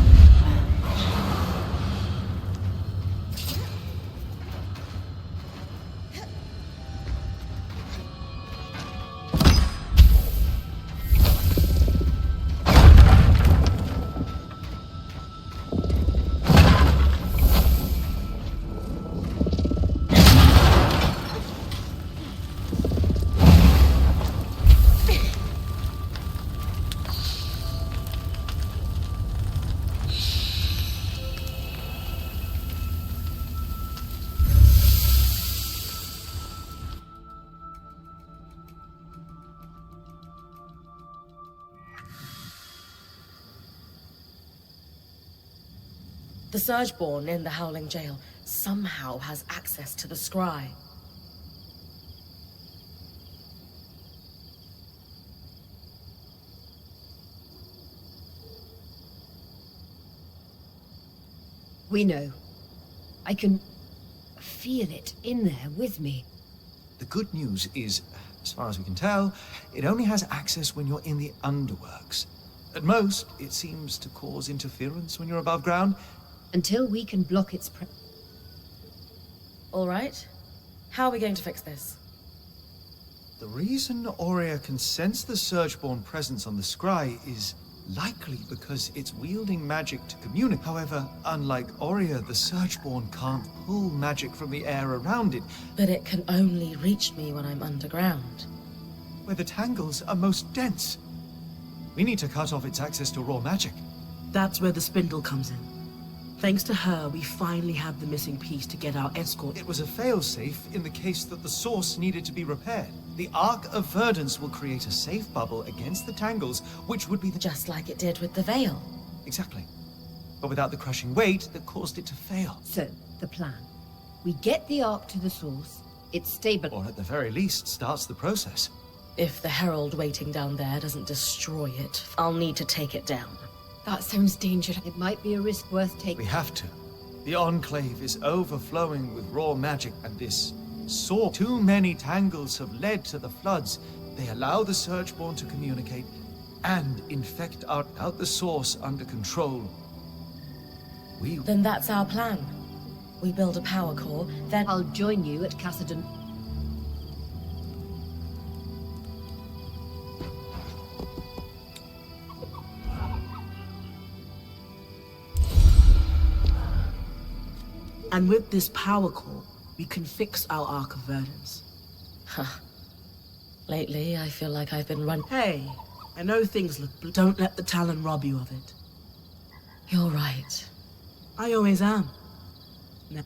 The Surgeborn in the Howling Jail somehow has access to the scry.
We know. I can feel it in there with me.
The good news is, as far as we can tell, it only has access when you're in the underworks. At most, it seems to cause interference when you're above ground.
Until we can block its
All right. How are we going to fix this?
The reason Aurea can sense the Surgeborn presence on the scry is Likely because it's wielding magic to communicate. However, unlike Aurea, the Surgeborn can't pull magic from the air around it,
But it can only reach me when I'm underground.
where the tangles are most dense. We need to cut off its access to raw magic.
That's where the spindle comes in. Thanks to her, we finally have the missing piece to get our escort.
It was a failsafe in the case that the source needed to be repaired. The Arc of Verdance will create a safe bubble against the tangles, which would be the...
Just like it did with the Veil.
Exactly. But without the crushing weight that caused it to fail.
So, the plan. We get the Ark to the source, it's stable.
Or at the very least, starts the process.
If the Herald waiting down there doesn't destroy it, I'll need to take it down.
That sounds dangerous.
It might be a risk worth taking.
We have to. The Enclave is overflowing with raw magic, and this saw too many tangles have led to the floods. They allow the Surgeborn to communicate and infect out the source under control.
Then that's our plan. We build a power core, then...
I'll join you at Cassidy.
And with this power core, we can fix our Arc of Verdance.
Huh. Lately, I feel like I've been
Hey, I know things look blue. Don't let the Talon rob you of it.
You're right.
I always am. Now,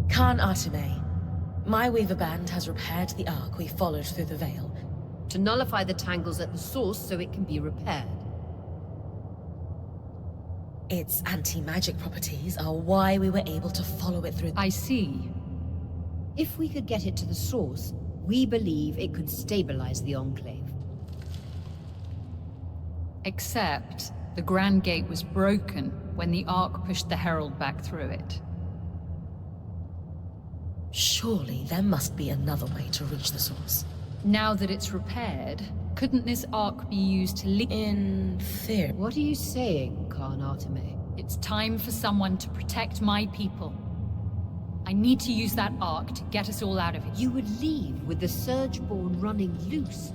Khan Artime. My Weaver Band has repaired the Ark we followed through the Veil.
To nullify the tangles at the source so it can be repaired.
Its anti-magic properties are why we were able to follow it through...
I see.
If we could get it to the source, we believe it could stabilize the Enclave.
Except the Grand Gate was broken when the Ark pushed the Herald back through it.
Surely there must be another way to reach the source.
Now that it's repaired, couldn't this Ark be used to leak?
In theory.
What are you saying, Khan Artime?
It's time for someone to protect my people. I need to use that Ark to get us all out of it.
You would leave with the Surgeborn running loose.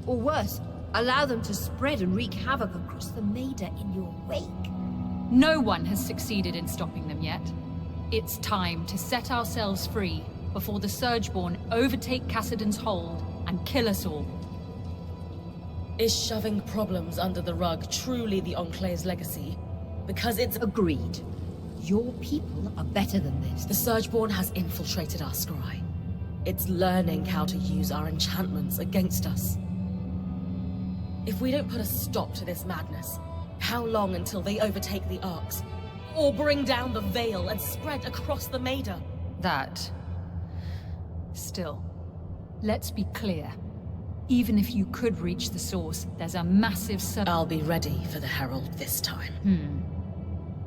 Or worse, allow them to spread and wreak havoc across the Maida in your wake.
No one has succeeded in stopping them yet. It's time to set ourselves free before the Surgeborn overtake Cassidy's hold and kill us all.
Is shoving problems under the rug truly the Enclave's legacy? Because it's...
Agreed. Your people are better than this.
The Surgeborn has infiltrated our scry.
Mm.
It's learning how to use our enchantments against us. If we don't put a stop to this madness, how long until they overtake the Arcs? Or bring down the Veil and spread across the Maida?
That. Still, let's be clear. Even if you could reach the source, there's a massive
I'll be ready for the Herald this time.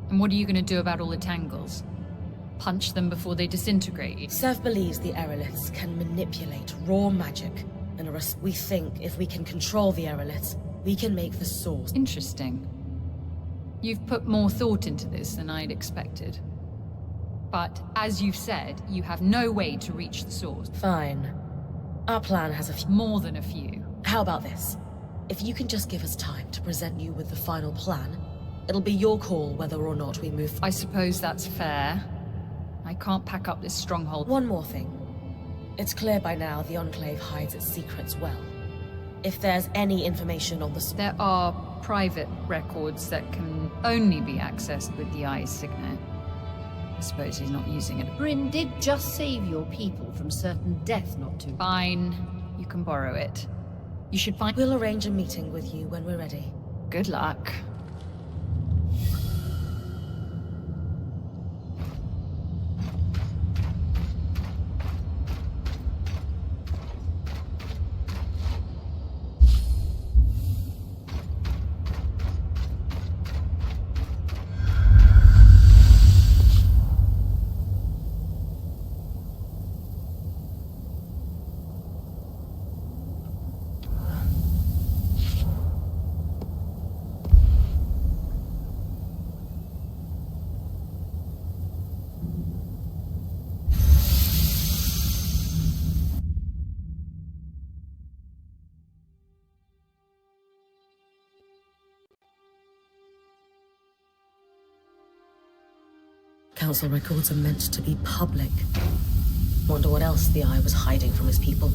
And what are you gonna do about all the tangles? Punch them before they disintegrate?
Sev believes the Aeroliths can manipulate raw magic, and we think if we can control the Aeroliths, we can make the source.
Interesting. You've put more thought into this than I'd expected. But, as you've said, you have no way to reach the source.
Fine. Our plan has a few.
More than a few.
How about this? If you can just give us time to present you with the final plan, it'll be your call whether or not we move.
I suppose that's fair. I can't pack up this stronghold.
One more thing. It's clear by now the Enclave hides its secrets well. If there's any information on the...
There are private records that can only be accessed with the Eye's signet. I suppose he's not using it.
Bryn did just save your people from certain death not too.
Fine. You can borrow it. You should find...
We'll arrange a meeting with you when we're ready.
Good luck.
Council records are meant to be public. Wonder what else the Eye was hiding from his people.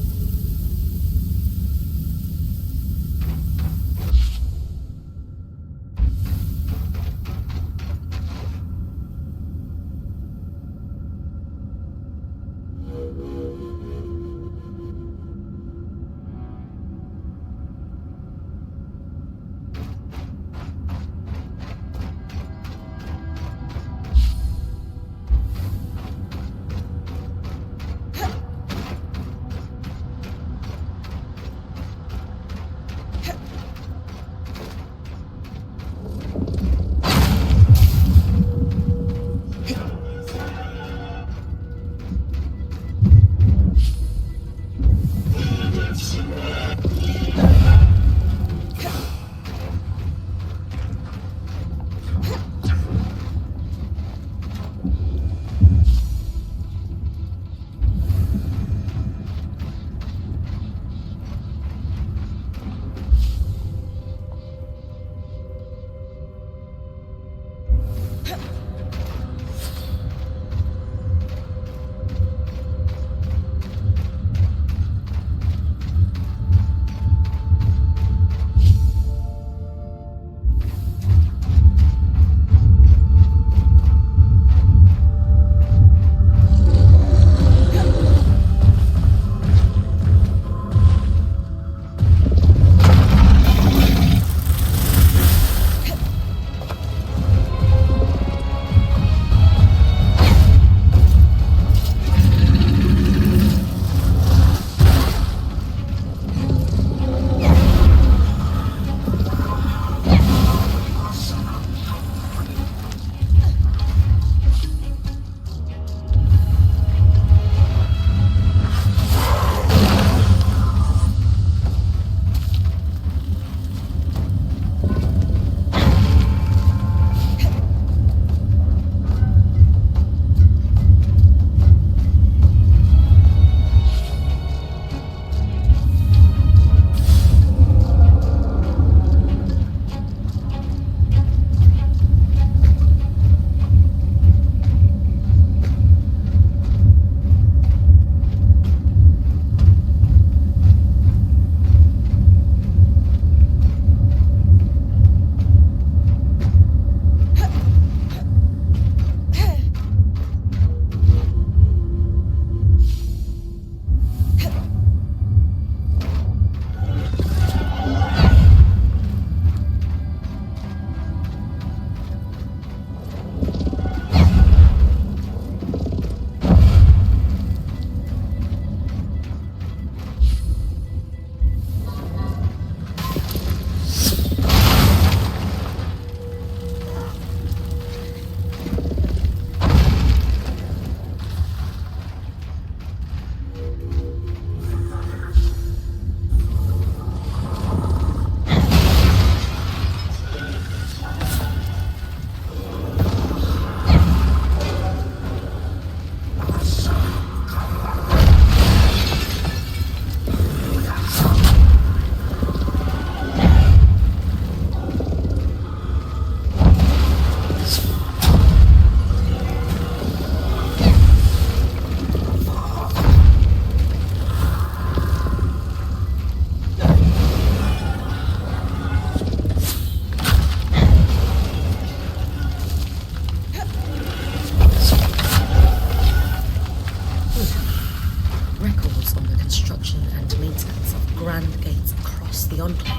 Grand Gates across the Enclave.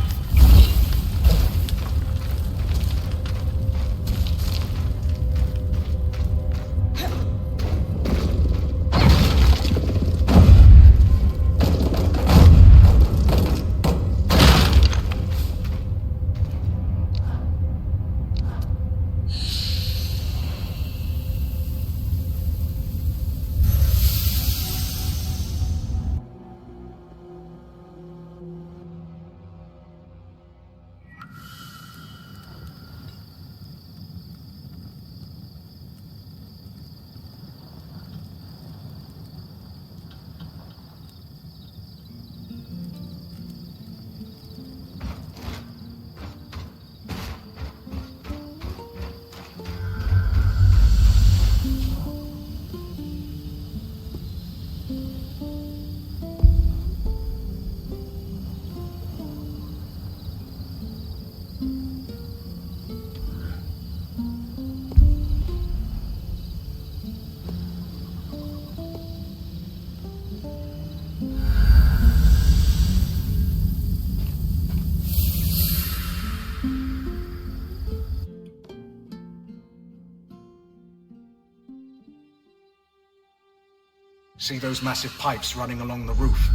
See those massive pipes running along the roof?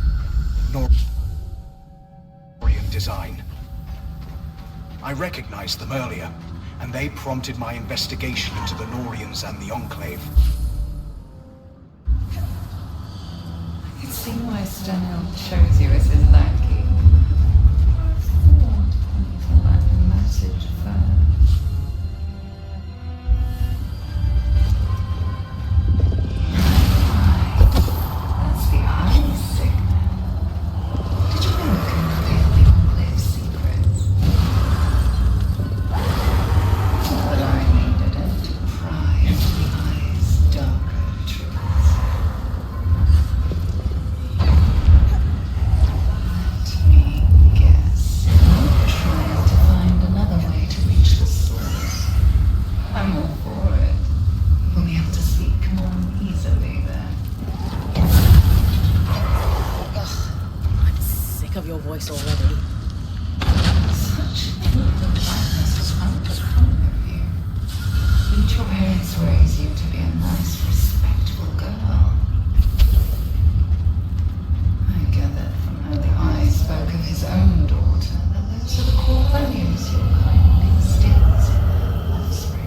Norian design. I recognized them earlier, and they prompted my investigation into the Norians and the Enclave.
I can see why Stenhill chose you as his lackey. For that message first.
Already.
Such blackness is out of front of you. Didn't your parents raise you to be a nice, respectable girl? I gathered from how the Eye spoke of his own daughter that those are the core values your kind instills in her offspring.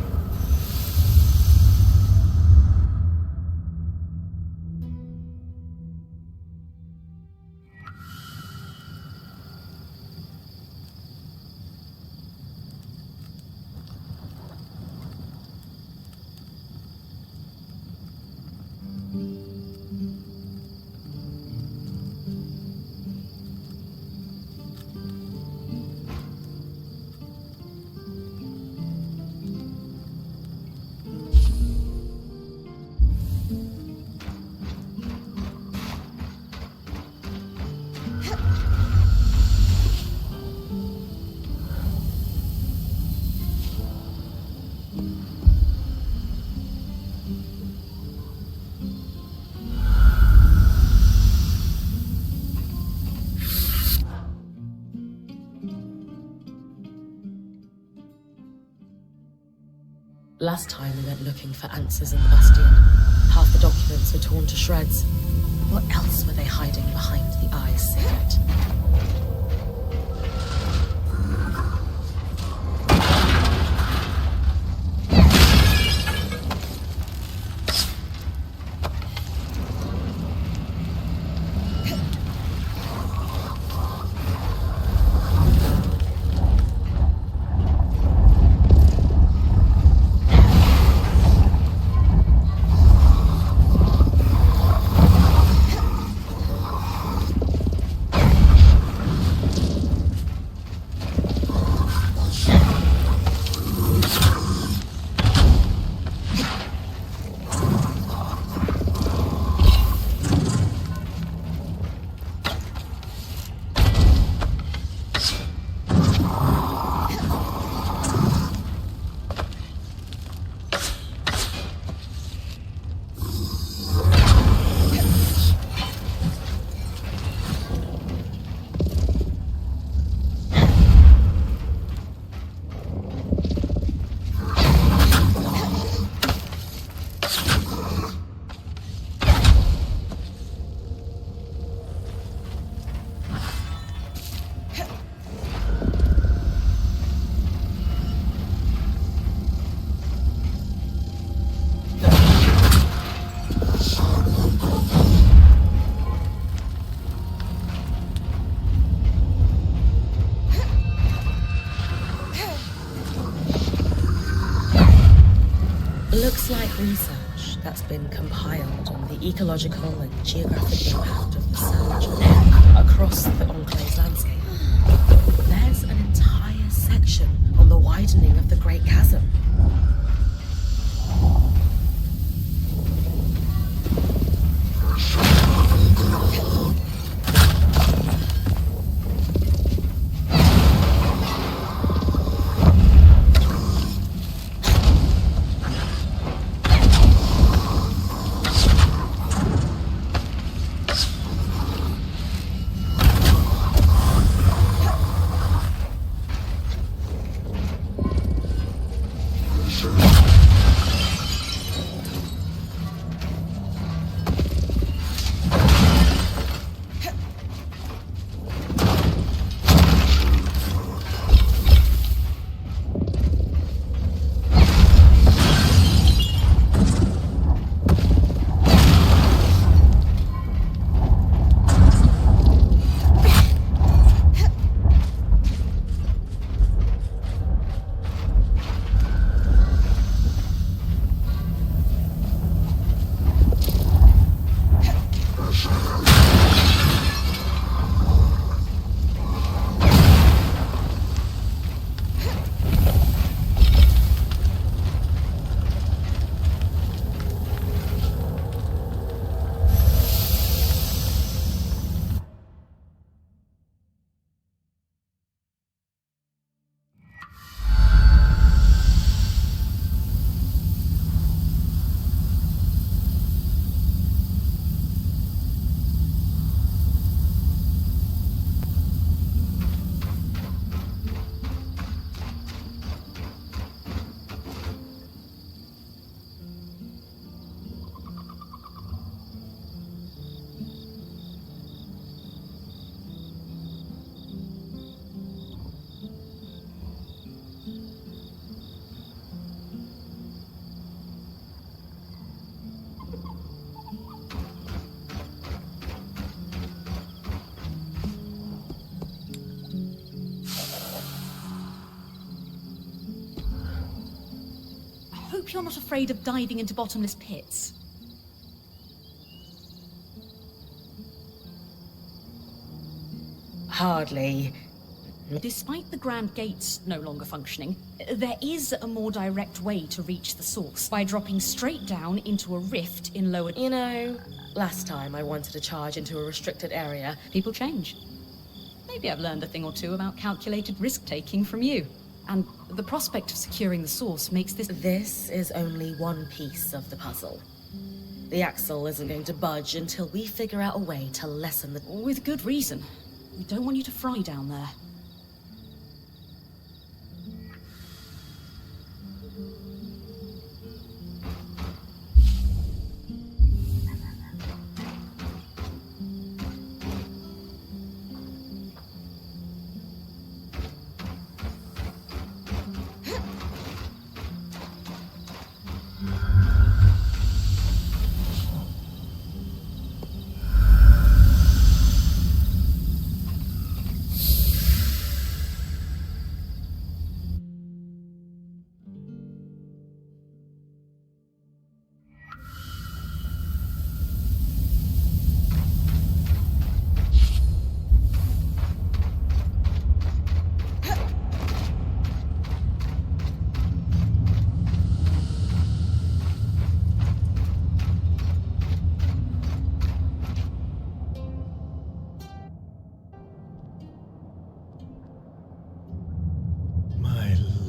Last time we went looking for answers in the Bastion. Half the documents were torn to shreds. What else were they hiding behind the Eye's signet? Looks like research that's been compiled on the ecological and geographic impact of the surge across the Enclave's landscape. There's an entire section on the widening of the Great Chasm.
I hope you're not afraid of diving into bottomless pits.
Hardly.
Despite the Grand Gates no longer functioning, there is a more direct way to reach the source by dropping straight down into a rift in lower...
You know, last time I wanted to charge into a restricted area.
People change. Maybe I've learned a thing or two about calculated risk-taking from you. And the prospect of securing the source makes this...
This is only one piece of the puzzle. The axle isn't going to budge until we figure out a way to lessen the...
With good reason. We don't want you to fry down there.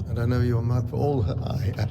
And I know your mother, all her eye.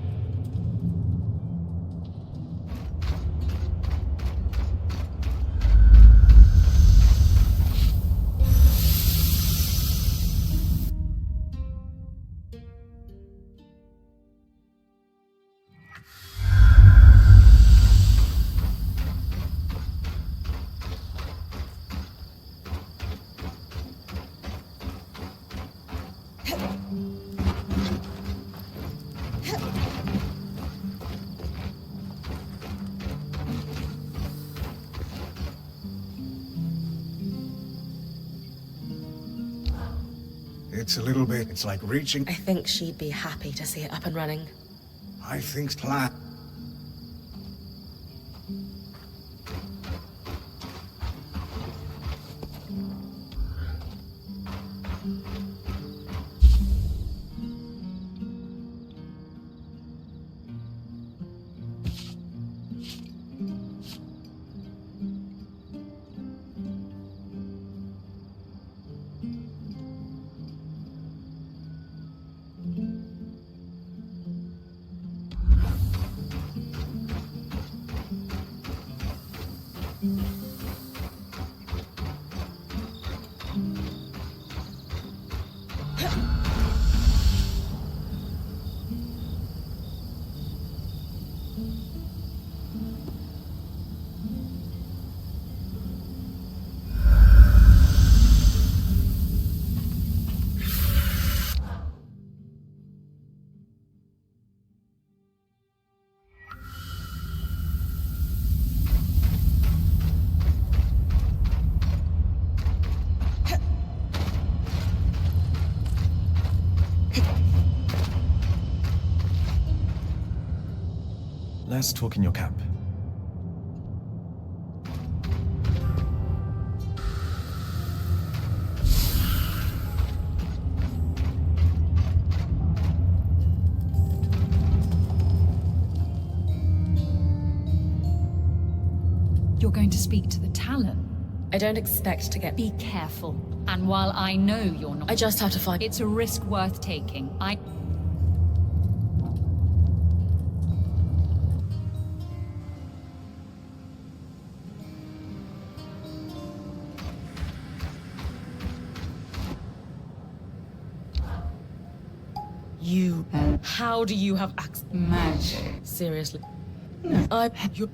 It's a little bit, it's like reaching...
I think she'd be happy to see it up and running.
I think plan.
Let's talk in your camp.
You're going to speak to the Talon?
I don't expect to get...
Be careful. And while I know you're not...
I just have to find...
It's a risk worth taking.
You... How do you have access?
Magic.
Seriously?
No.
You...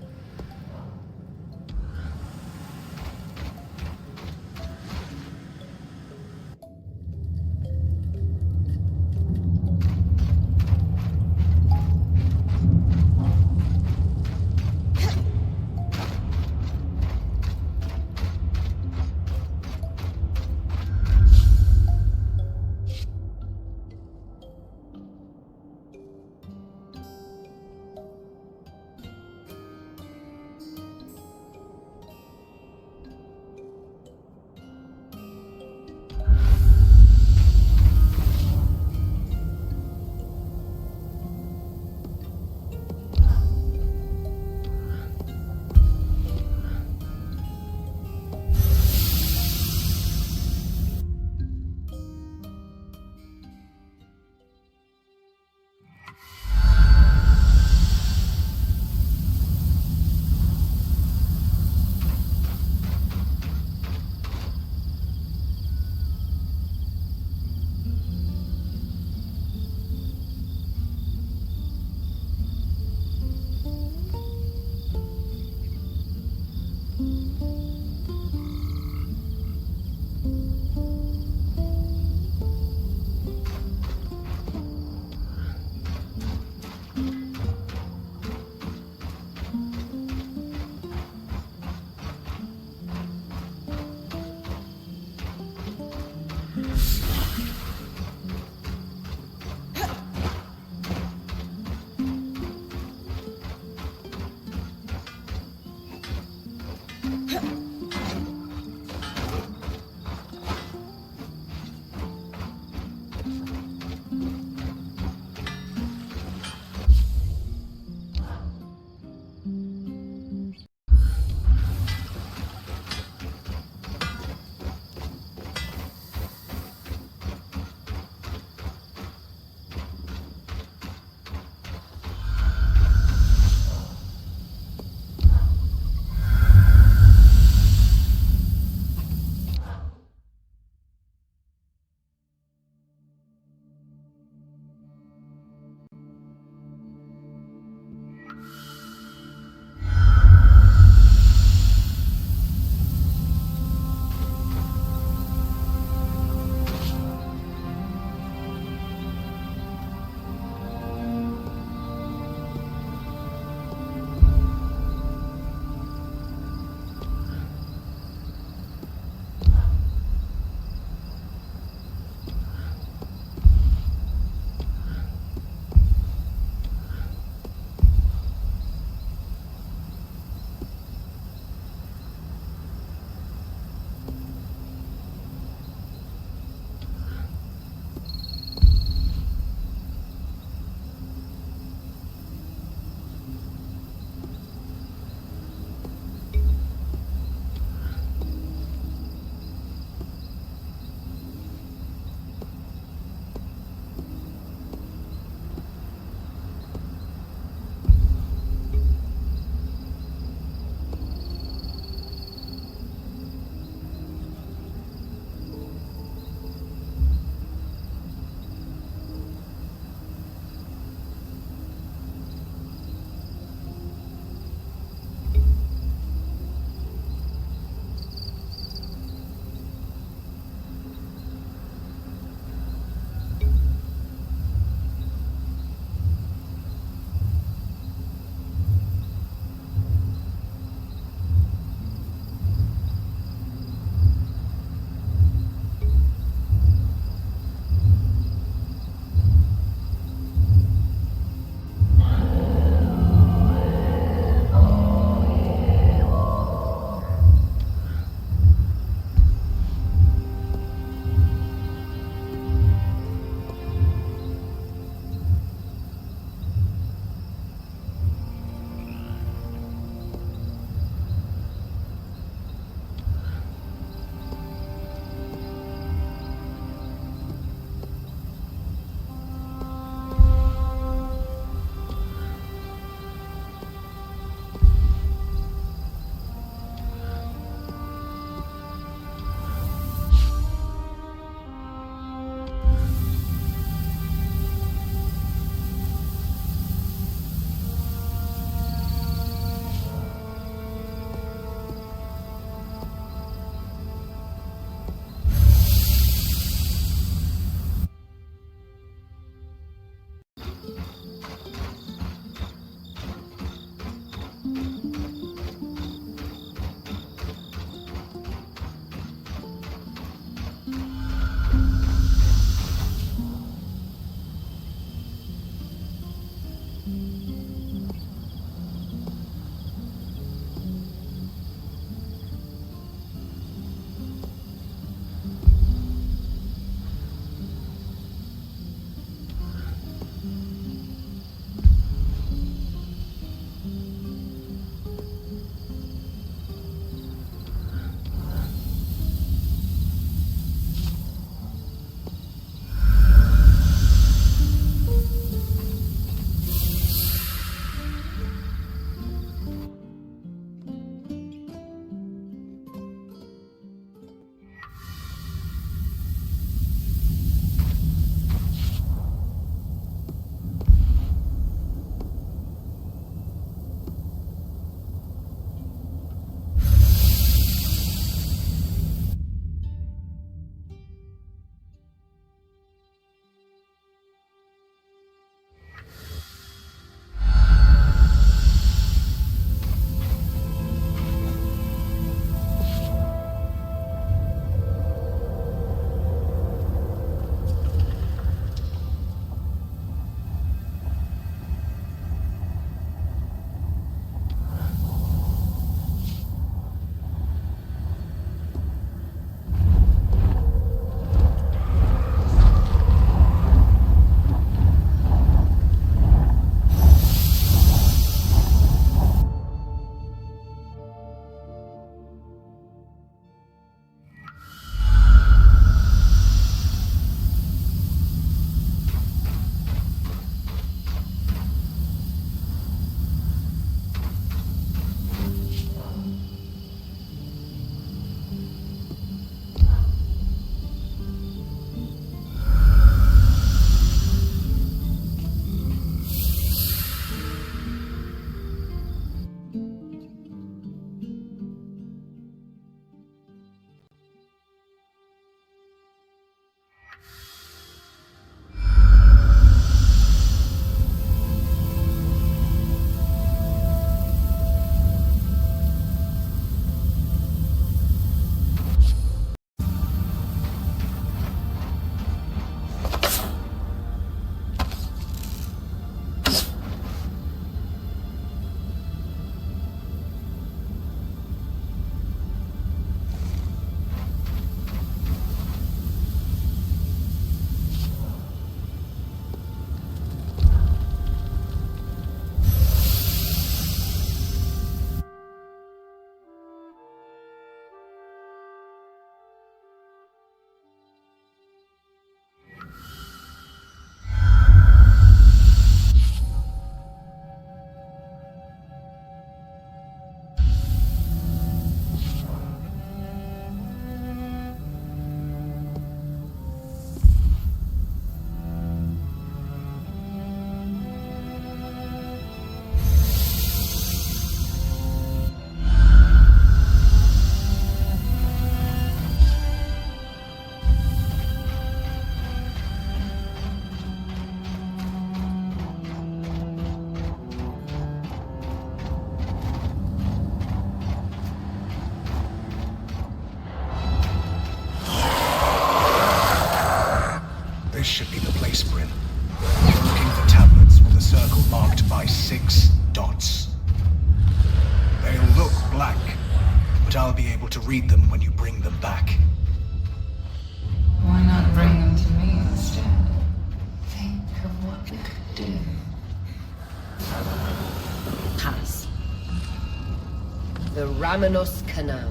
The Ramenos Canal.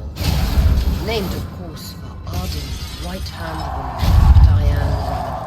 Named, of course, for ardent right-hand woman, Diane Ramenos.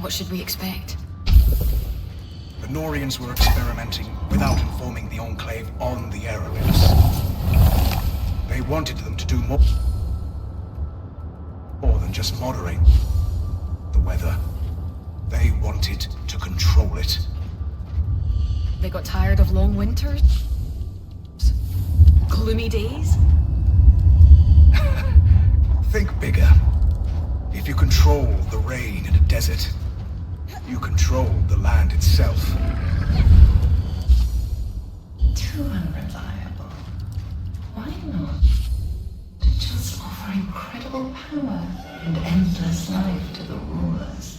What should we expect?
The Norians were experimenting without informing the Enclave on the aerolinks. They wanted them to do more than just moderate the weather. They wanted to control it.
They got tired of long winters? Gloomy days?
Think bigger. If you control the rain in a desert, you control the land itself.
Too unreliable. Why not to just offer incredible power and endless life to the rulers?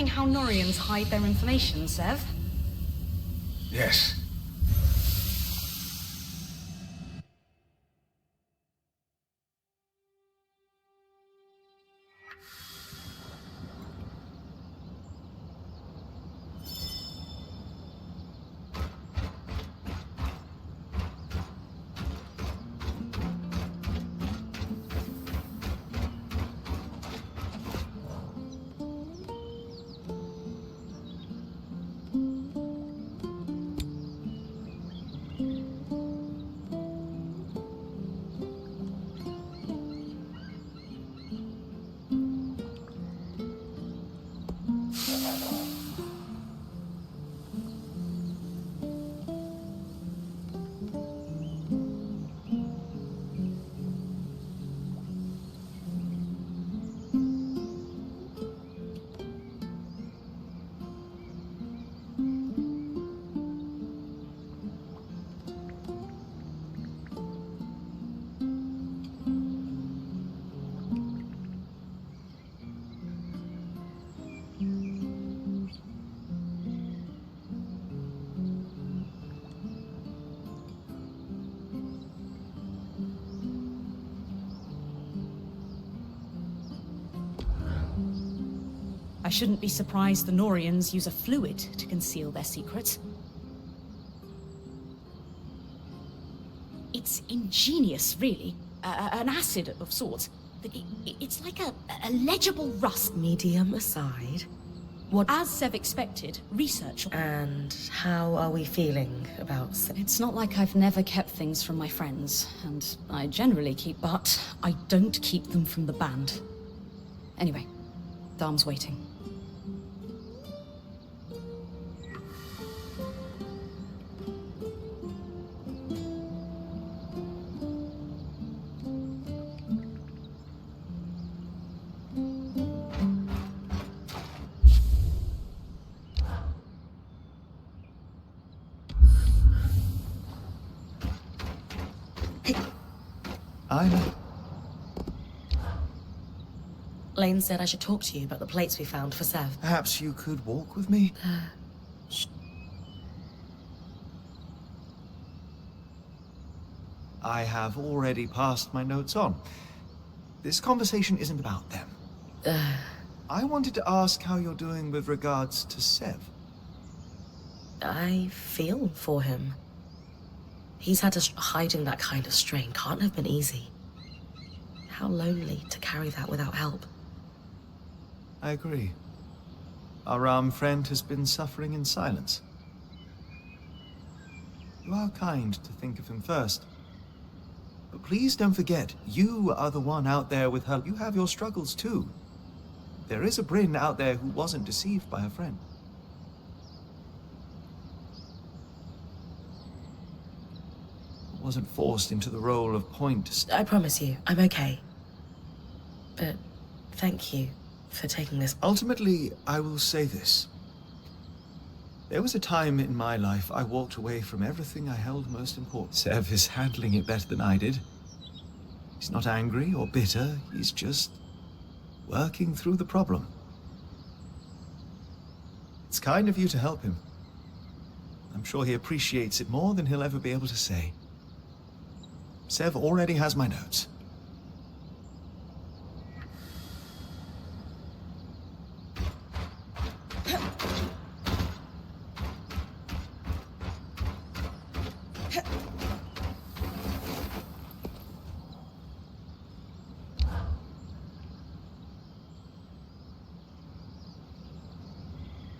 wondering how Norians hide their information, Sev?
Yes.
I shouldn't be surprised the Norians use a fluid to conceal their secrets. It's ingenious, really. An acid of sorts. It's like a legible rust.
Medium aside, what...
As Sev expected, research...
And how are we feeling about...
It's not like I've never kept things from my friends, and I generally keep, but I don't keep them from the band. Anyway, Dharm's waiting.
Lane said I should talk to you about the plates we found for Sev.
Perhaps you could walk with me? I have already passed my notes on. This conversation isn't about them. I wanted to ask how you're doing with regards to Sev.
I feel for him. He's had to hiding that kind of strain can't have been easy. How lonely to carry that without help.
I agree. Our friend has been suffering in silence. You are kind to think of him first. But please don't forget, you are the one out there with her. You have your struggles too. There is a Bryn out there who wasn't deceived by her friend. Wasn't forced into the role of point.
I promise you, I'm okay. But thank you for taking this.
Ultimately, I will say this. There was a time in my life I walked away from everything I held most important. Sev is handling it better than I did. He's not angry or bitter, he's just working through the problem. It's kind of you to help him. I'm sure he appreciates it more than he'll ever be able to say. Sev already has my notes.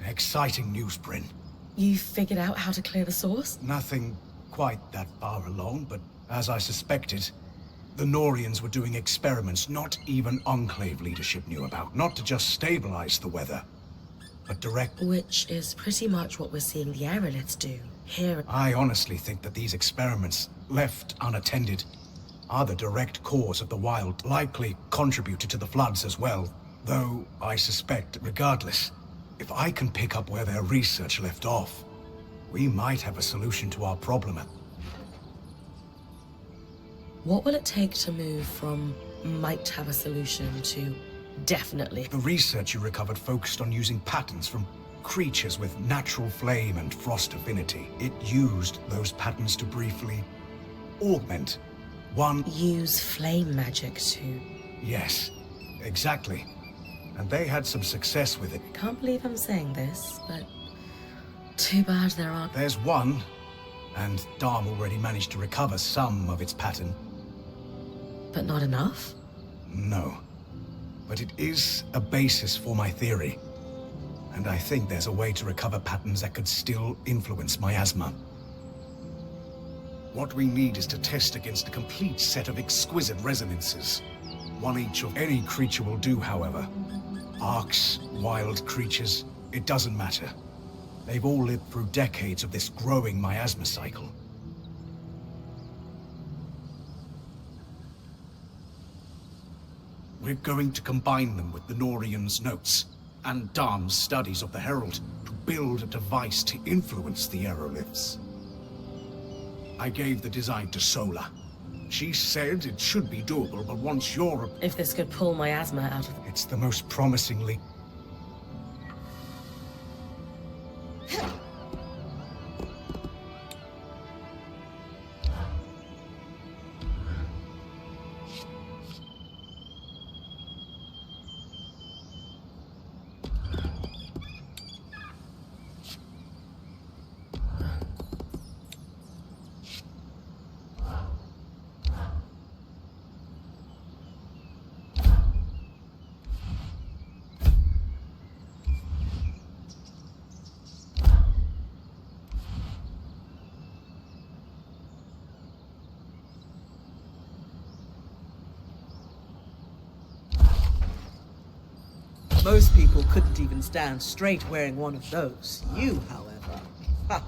Exciting news, Bryn.
You figured out how to clear the source?
Nothing quite that far along, but as I suspected, the Norians were doing experiments not even Enclave leadership knew about. Not to just stabilize the weather, but direct...
Which is pretty much what we're seeing the aeroliths do here.
I honestly think that these experiments, left unattended, are the direct cause of the wild, likely contributed to the floods as well. Though I suspect, regardless, if I can pick up where their research left off, we might have a solution to our problem.
What will it take to move from might have a solution to definitely.
The research you recovered focused on using patterns from creatures with natural flame and frost affinity. It used those patterns to briefly augment one...
Use flame magic to...
Yes, exactly. And they had some success with it.
Can't believe I'm saying this, but too bad there aren't...
There's one, and Dharm already managed to recover some of its pattern.
But not enough?
No. But it is a basis for my theory. And I think there's a way to recover patterns that could still influence miasma. What we need is to test against a complete set of exquisite resonances. One each of any creature will do, however. Arcs, wild creatures, it doesn't matter. They've all lived through decades of this growing miasma cycle. We're going to combine them with the Norian's notes and Dharm's studies of the Herald to build a device to influence the aeroliths. I gave the design to Sola. She said it should be doable, but once you're...
If this could pull miasma out of...
It's the most promisingly...
Most people couldn't even stand straight wearing one of those. You, however... Ha.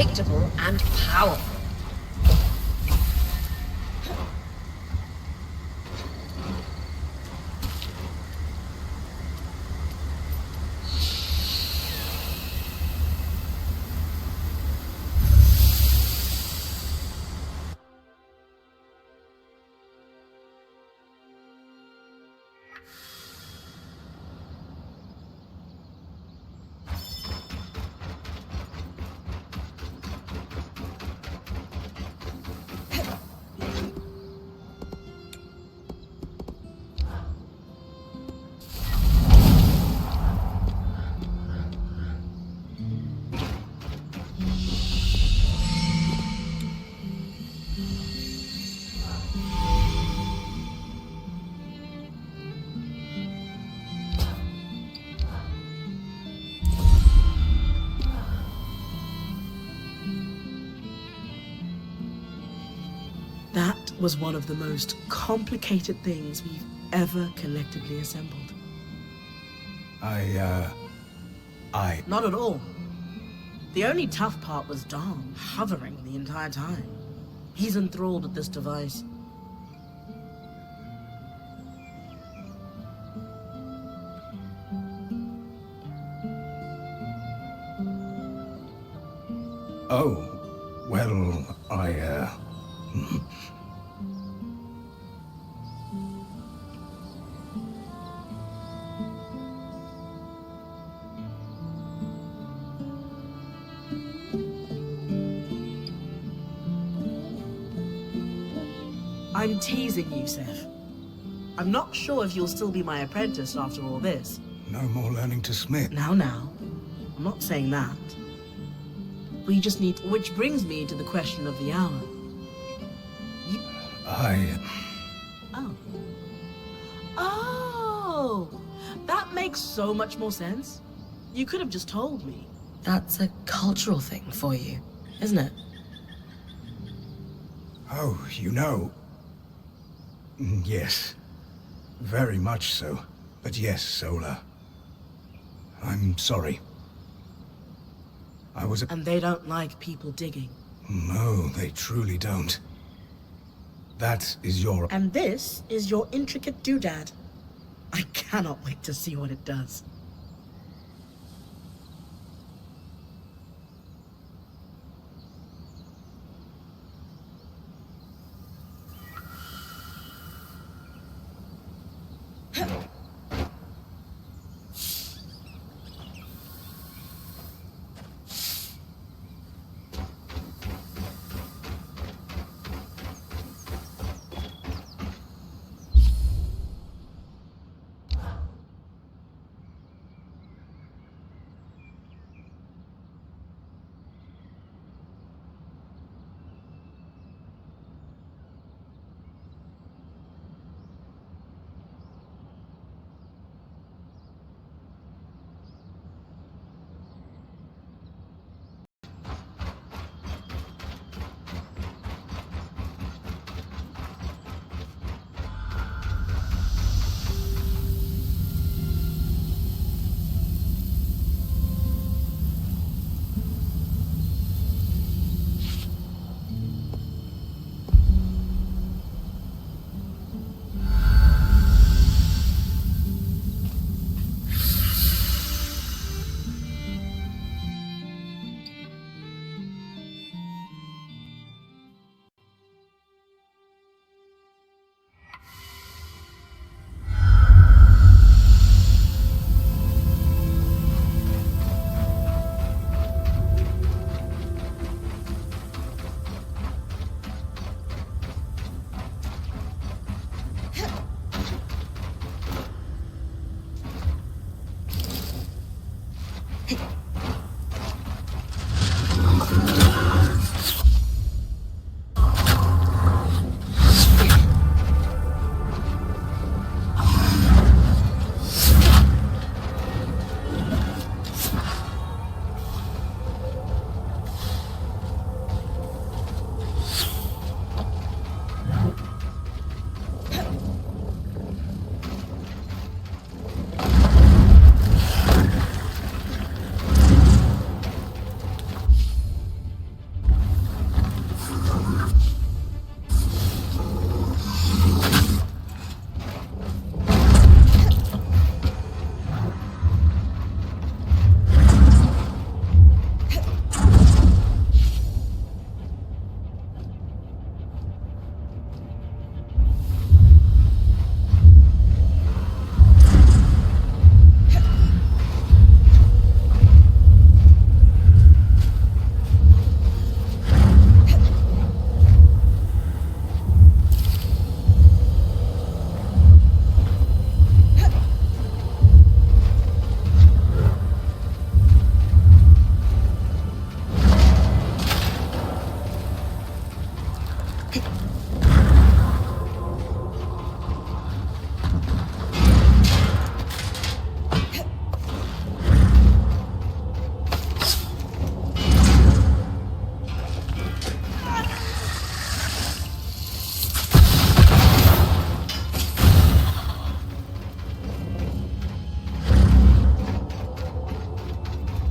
predictable and powerful.
That was one of the most complicated things we've ever collectively assembled.
Not
at all. The only tough part was Dom, hovering the entire time. He's enthralled with this device.
Oh, well,
I'm teasing you, Seth. I'm not sure if you'll still be my apprentice after all this.
no more learning to smith.
Now, I'm not saying that. We just need... Which brings me to the question of the hour. Oh, that makes so much more sense. You could have just told me.
That's a cultural thing for you, isn't it?
Oh, you know. Yes. Very much so. But yes, Solar. I'm sorry. I was
And they don't like people digging.
No, they truly don't. That is your...
And this is your intricate doodad. I cannot wait to see what it does.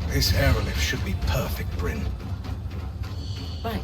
This aerolift should be perfect, Bryn.
Right.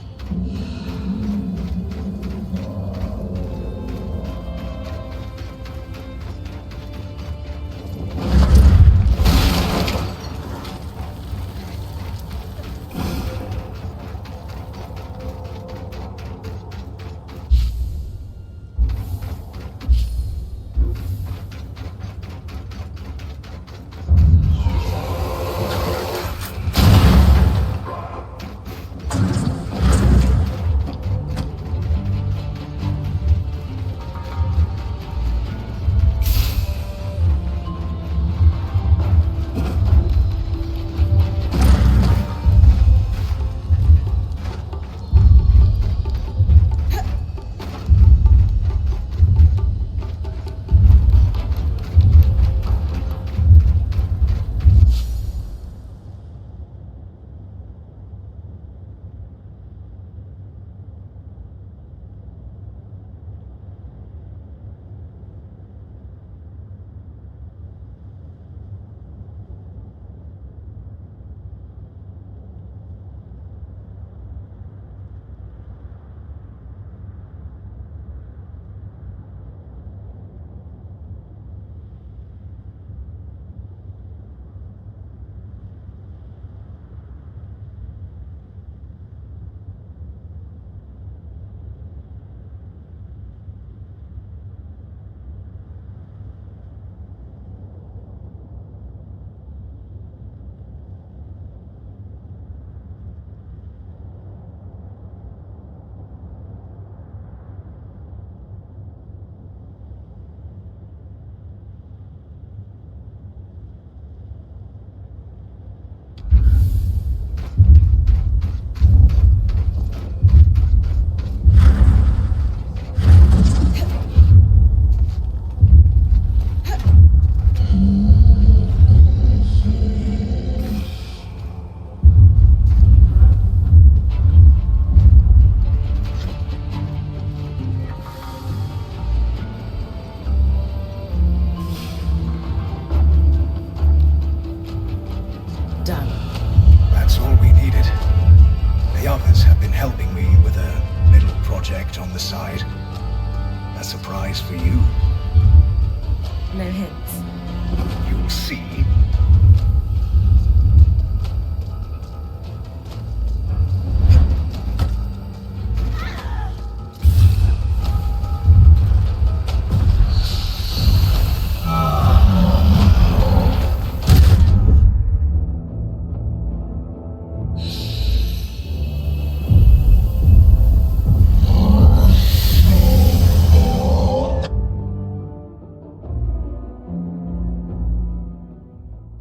on the side. A surprise for you.
No hints.
You'll see.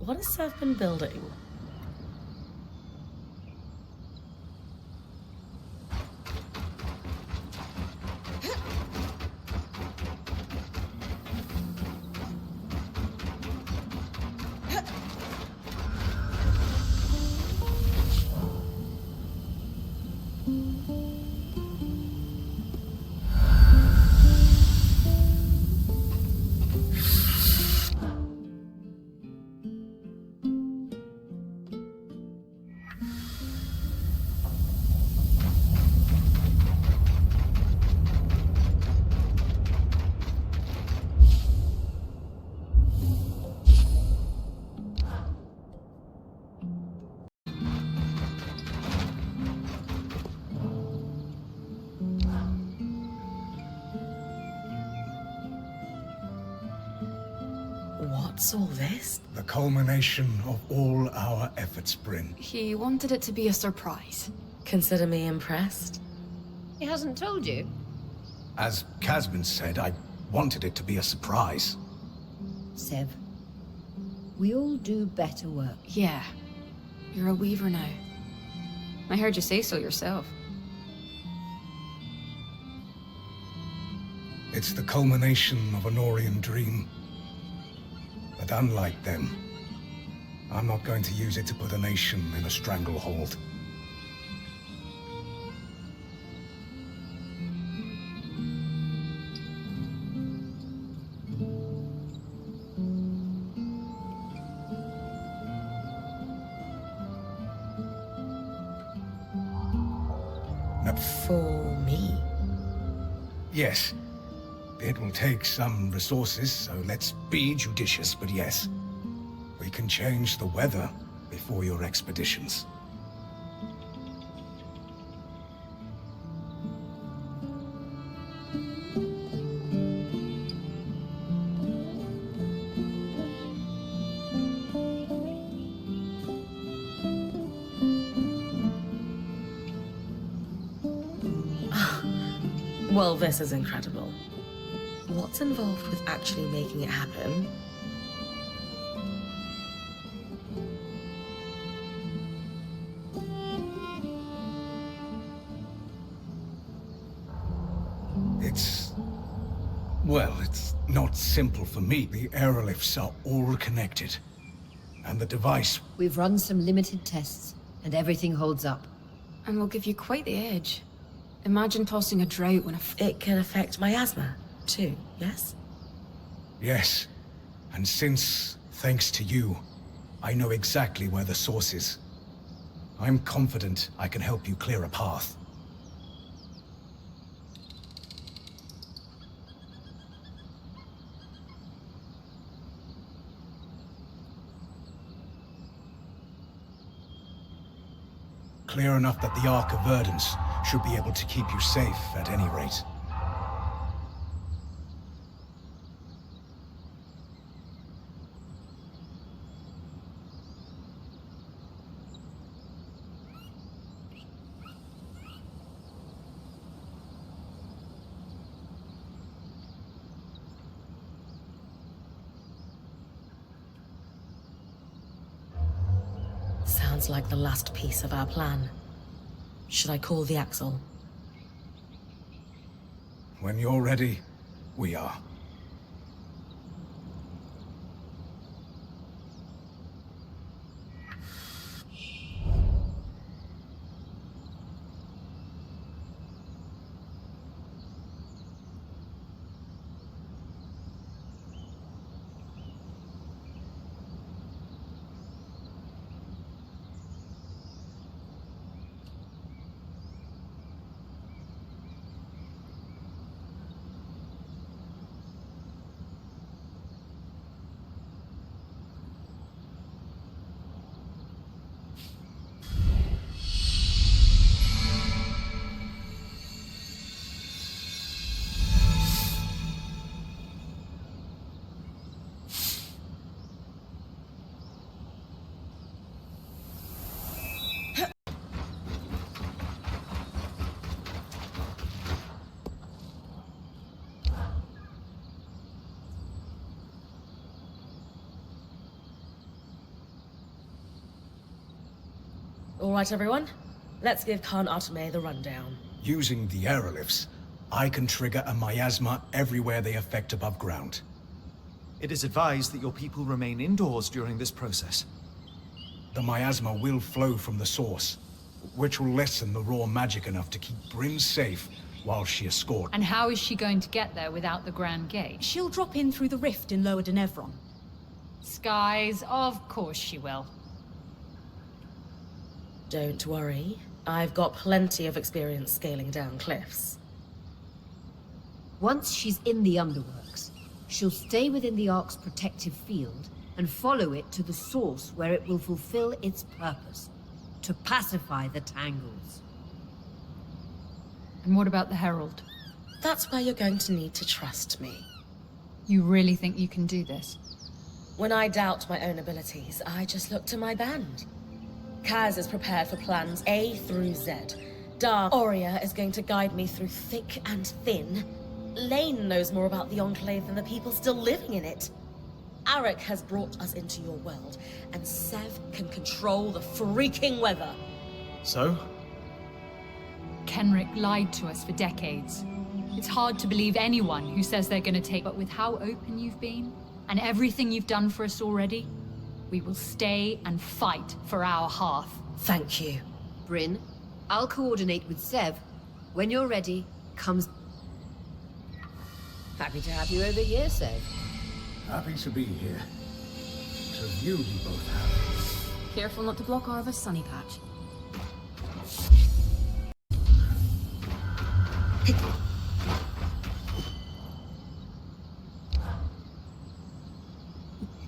What has Seth been building? What's all this?
The culmination of all our efforts, Bryn.
He wanted it to be a surprise.
Consider me impressed.
He hasn't told you?
As Casman said, I wanted it to be a surprise.
Sev, we all do better work.
Yeah. You're a weaver now. I heard you say so yourself.
It's the culmination of an Orion dream. But unlike them, I'm not going to use it to put a nation in a stranglehold.
For me?
Yes. It will take some resources, so let's be judicious, but yes. We can change the weather before your expeditions.
Well, this is incredible. What's involved with actually making it happen?
Well, it's not simple for me. The aerolifts are all connected. And the device...
We've run some limited tests, and everything holds up.
And will give you quite the edge. Imagine tossing a drought when
It can affect my asthma, too, yes?
Yes. And since, thanks to you, I know exactly where the source is. I'm confident I can help you clear a path. Clear enough that the Ark of Verdance should be able to keep you safe at any rate.
Sounds like the last piece of our plan. Should I call the Axle?
When you're ready, we are.
All right, everyone. Let's give Khan Arteme the rundown.
Using the aerolifts, I can trigger a miasma everywhere they affect above ground.
It is advised that your people remain indoors during this process.
The miasma will flow from the source, which will lessen the raw magic enough to keep Bryn safe while she escorts.
And how is she going to get there without the Grand Gate?
She'll drop in through the rift in Lower Denevron.
Skies, of course she will.
Don't worry. I've got plenty of experience scaling down cliffs.
Once she's in the underworks, she'll stay within the Ark's protective field and follow it to the source where it will fulfill its purpose, to pacify the Tangles.
And what about the Herald?
That's where you're going to need to trust me.
You really think you can do this?
When I doubt my own abilities, I just look to my band. Kaz is prepared for plans A through Z. Dark Aurea is going to guide me through thick and thin. Lane knows more about the Enclave than the people still living in it. Arik has brought us into your world, and Sev can control the freaking weather.
So?
Kenrick lied to us for decades. It's hard to believe anyone who says they're gonna take, but with how open you've been, and everything you've done for us already, we will stay and fight for our hearth.
Thank you.
Bryn, I'll coordinate with Sev. When you're ready, comes... Happy to have you over here, Sev.
Happy to be here. It's a view you both have.
Careful not to block Arva's sunny patch.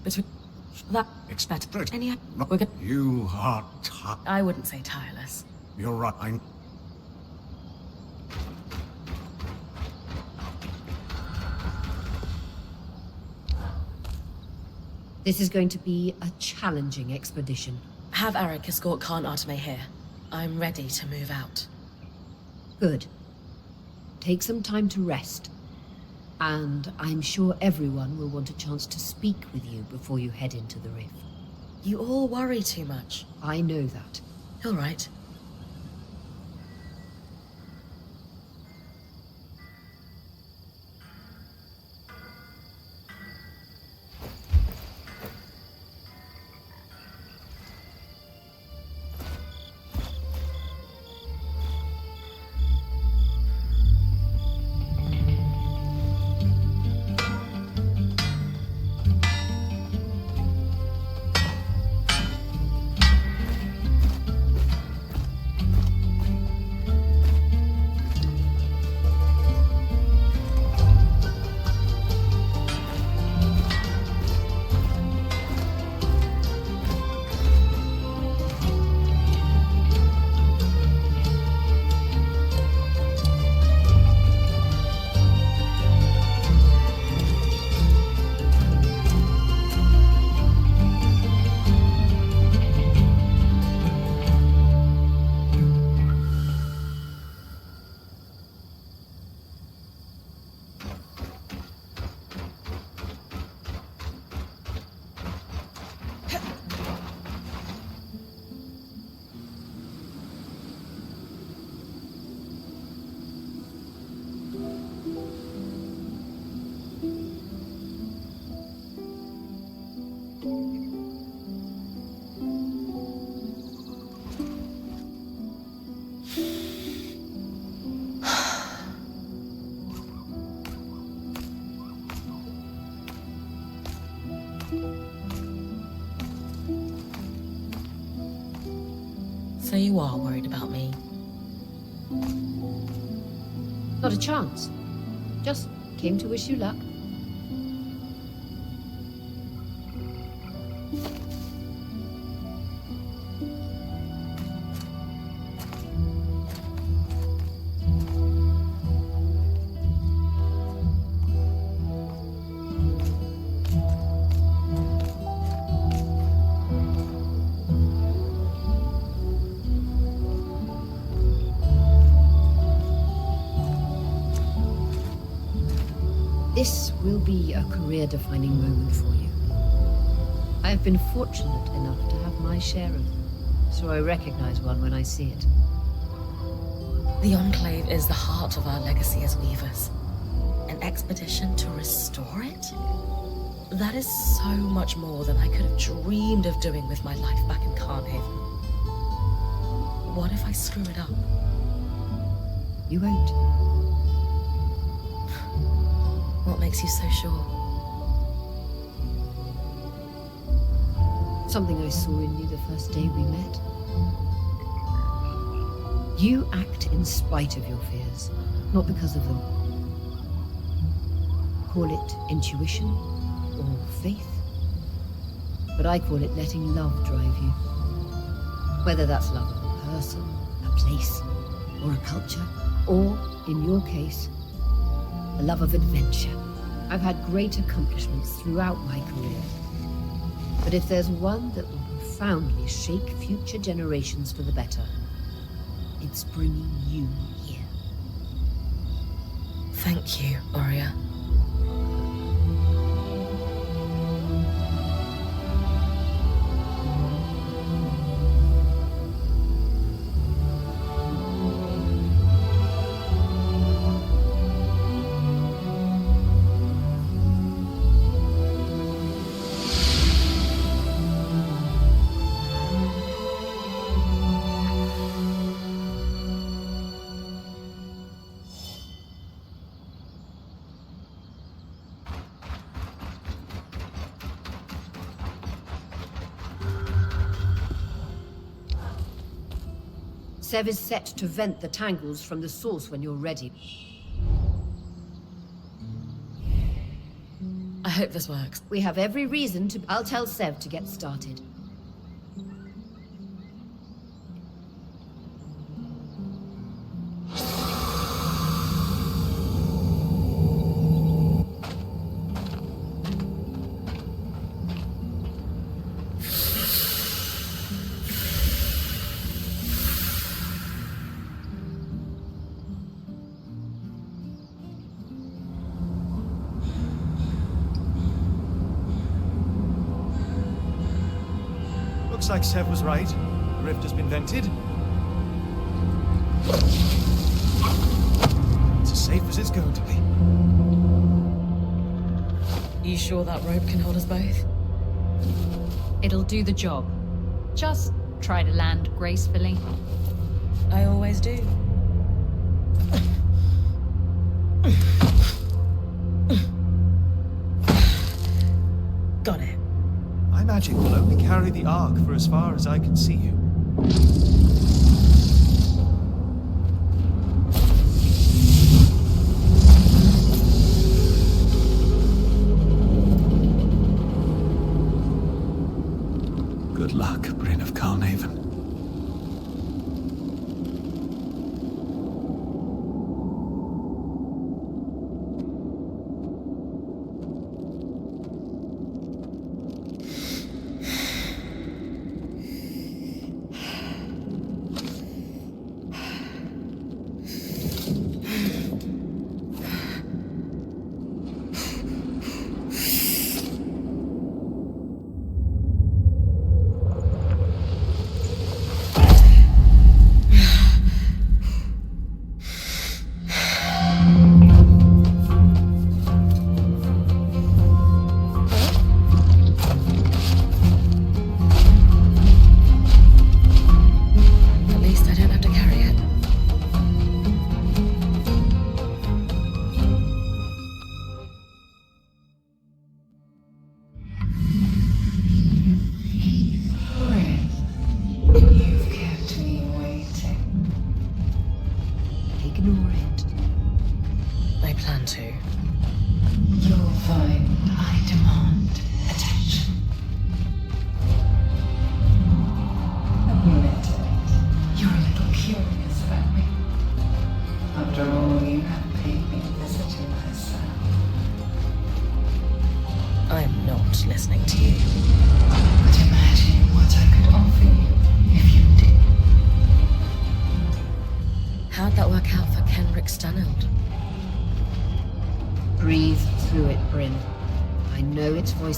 Between that expect any we're good.
You are
I wouldn't say tireless.
You're right. I'm...
This is going to be a challenging expedition.
Have Eric escort Khan Arteme here. I'm ready to move out.
Good. Take some time to rest. And I'm sure everyone will want a chance to speak with you before you head into the Rift.
You all worry too much.
I know that.
All right. So you are worried about me?
Not a chance. Just came to wish you luck. This will be a career-defining moment for you. I have been fortunate enough to have my share of them, so I recognize one when I see it.
The Enclave is the heart of our legacy as Weavers. An expedition to restore it? That is so much more than I could have dreamed of doing with my life back in Carnhaven. What if I screw it up?
You won't.
What makes you so sure?
Something I saw in you the first day we met. You act in spite of your fears, not because of them. Call it intuition or faith, but I call it letting love drive you. Whether that's love of a person, a place, or a culture, or, in your case, a love of adventure. I've had great accomplishments throughout my career, but if there's one that will profoundly shake future generations for the better, it's bringing you here.
Thank you, Aurea.
Sev is set to vent the tangles from the source when you're ready.
I hope this works.
We have every reason to... I'll tell Sev to get started.
Looks like Sev was right. The rift has been vented. It's as safe as it's going to be.
You sure that rope can hold us both?
It'll do the job. Just try to land gracefully.
I always do. Got it.
My magic will only carry the arc for as far as I can see you. Good luck, Bryn of Carnarvon.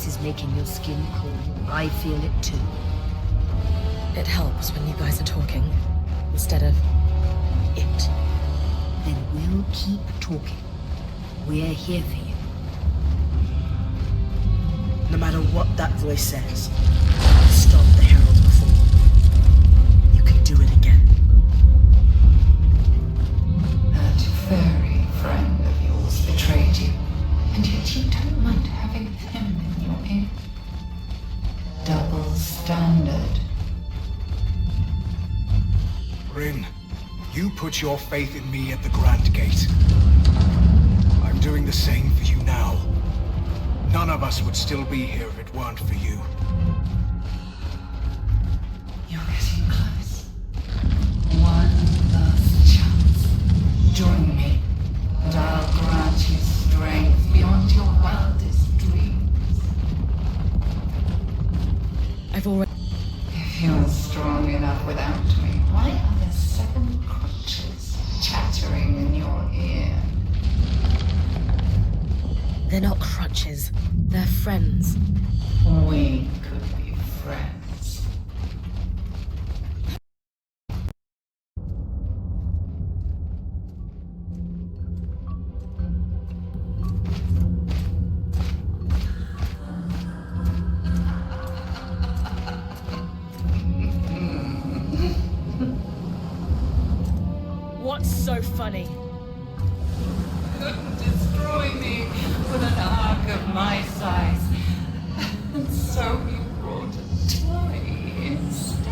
Is making your skin cool. I feel it too.
It helps when you guys are talking, instead of it.
Then we'll keep talking. We're here for you.
No matter what that voice says, stop the heralds before. You can do it again.
That furry friend of yours betrayed you, and yet you don't mind having him in your ear. Double standard.
Bryn, you put your faith in me at the Grand Gate. I'm doing the same for you now. None of us would still be here if it weren't for you.
You're getting close. One last chance. Join me, and I'll grant you strength beyond your wildest dreams.
I've already...
If you're strong enough without me, why are there 7 crutches chattering in your ear?
They're not crutches. They're friends.
We could be friends.
What's so funny?
Couldn't destroy me with an arc of my size. And so he brought a toy instead.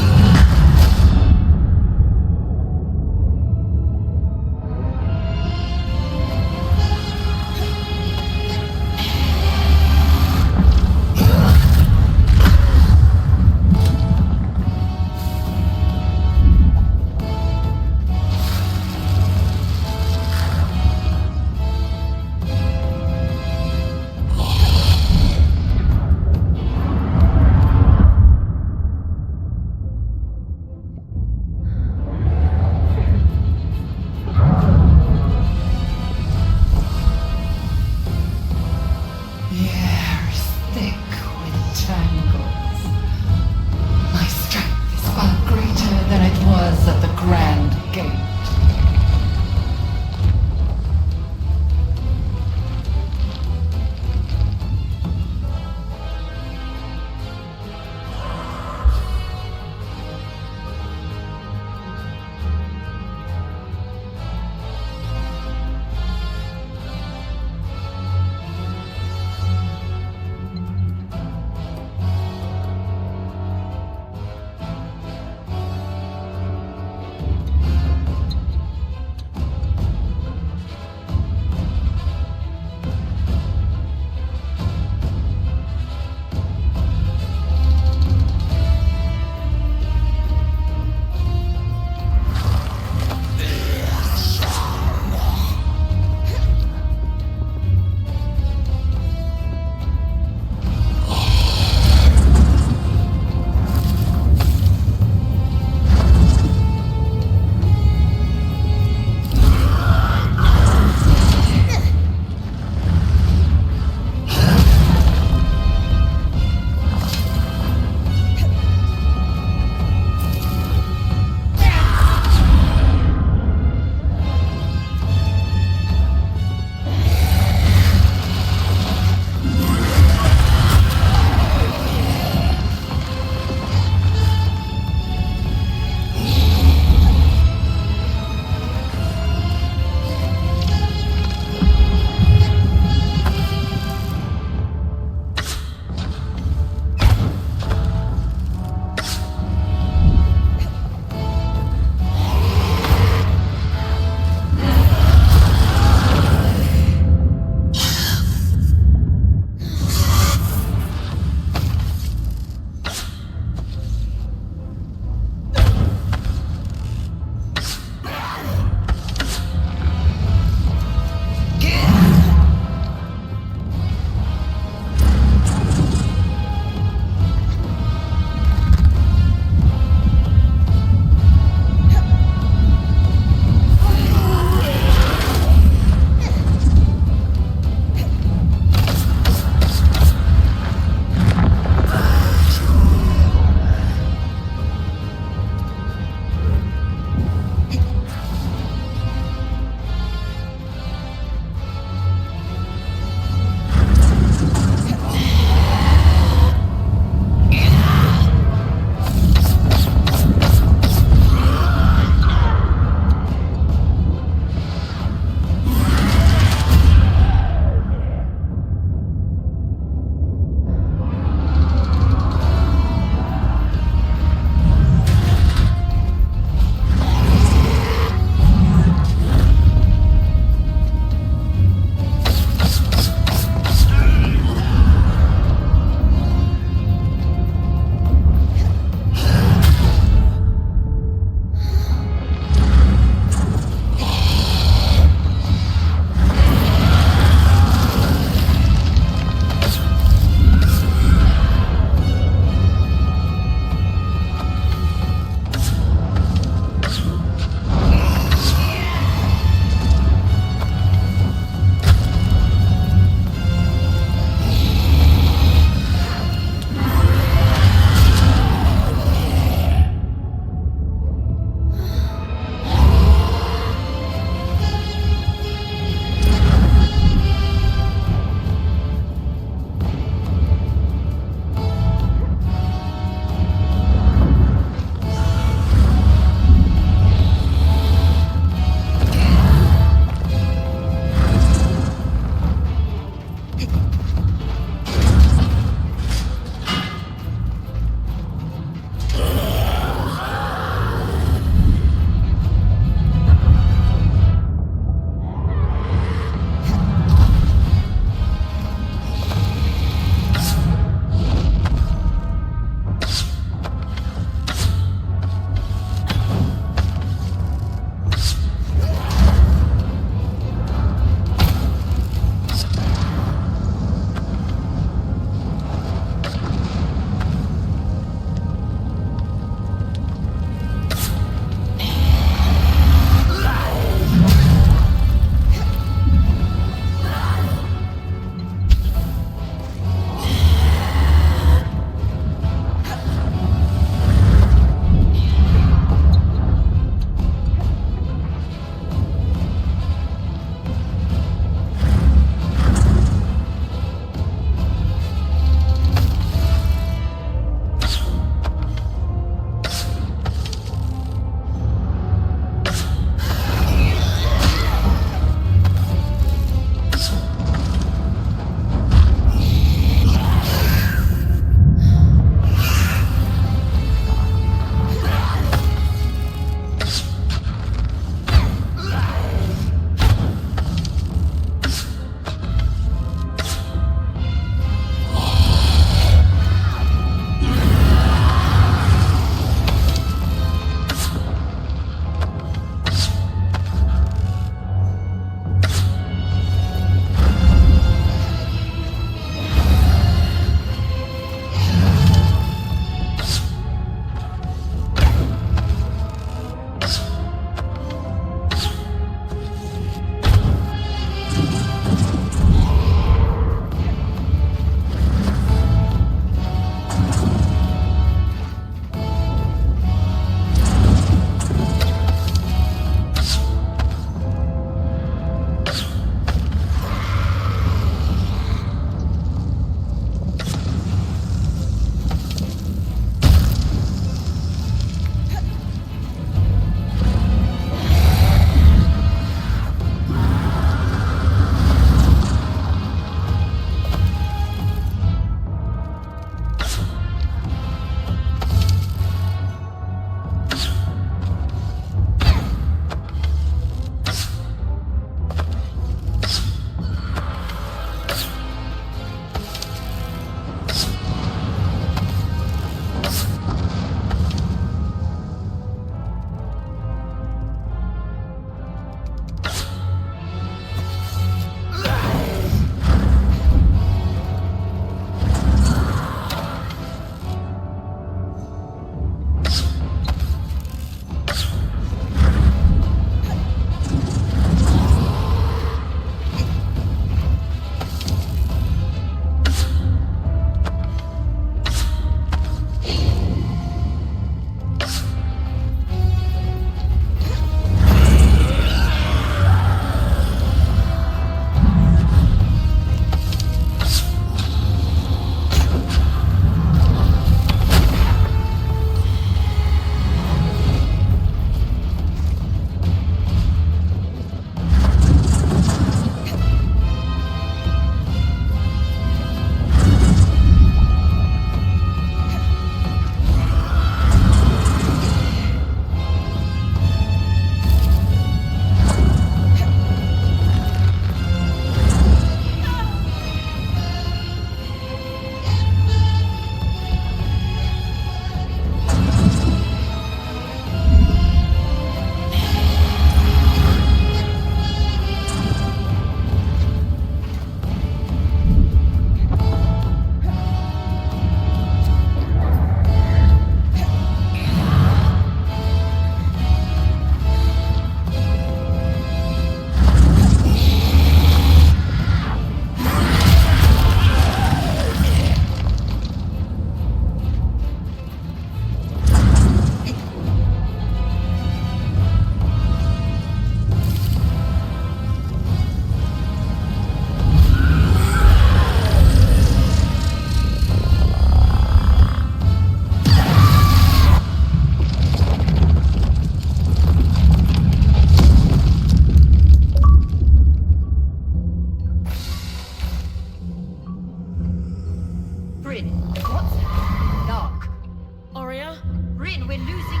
Bryn, we're losing...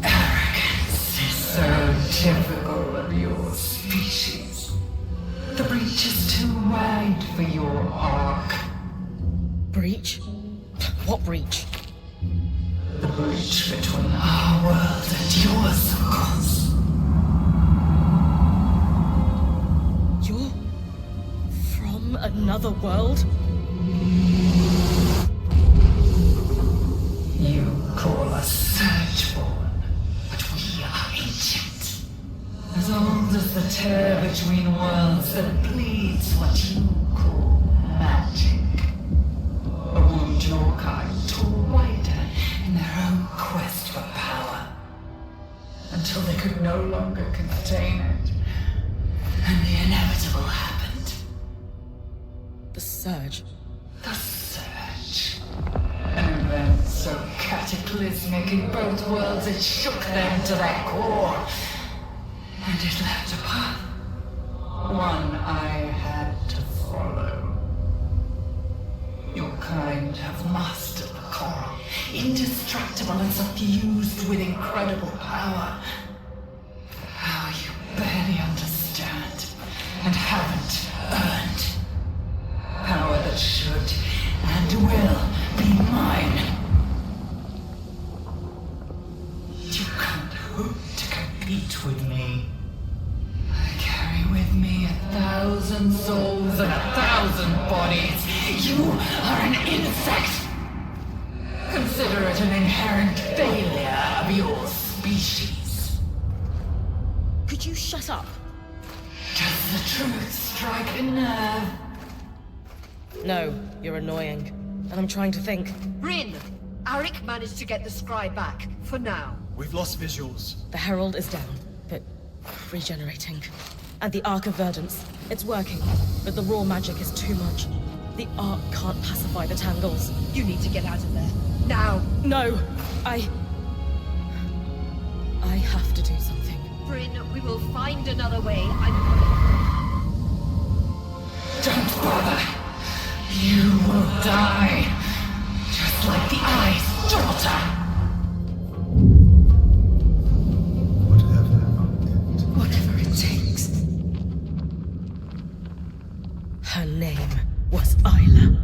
Arrogance is so typical of your species. The breach is too wide for your arc.
Breach? What breach?
The breach between our world and yours, of course.
You're from another world?
You call us Surgeborn, but we are ancient. As old as the tear between worlds that bleeds what you call magic. A wound your kind tore wider in their own quest for power. Until they could no longer contain it. And the inevitable happened.
The Surge.
The Surge. An event so cataclysmic in both worlds it shook them to their core. And it left a path. One I had to follow. Your kind have mastered the coral, indestructible and suffused with incredible power. How you barely understand and haven't earned. Power that should and will be mine. You can't hope to compete with me. I carry with me 1,000 souls and 1,000 bodies. You are an insect. Consider it an inherent failure of your species.
Could you shut up?
Does the truth strike a nerve?
No, you're annoying. And I'm trying to think.
Bryn! Arik managed to get the scry back, for now.
We've lost visuals.
The Herald is down, but regenerating. And the Arc of Verdance. It's working, but the raw magic is too much. The Arc can't pacify the tangles.
You need to get out of there. Now!
No! I have to do something.
Bryn, we will find another way.
Don't bother. You will die. Just like the Eye's daughter.
Whatever it takes. Her name was Isla.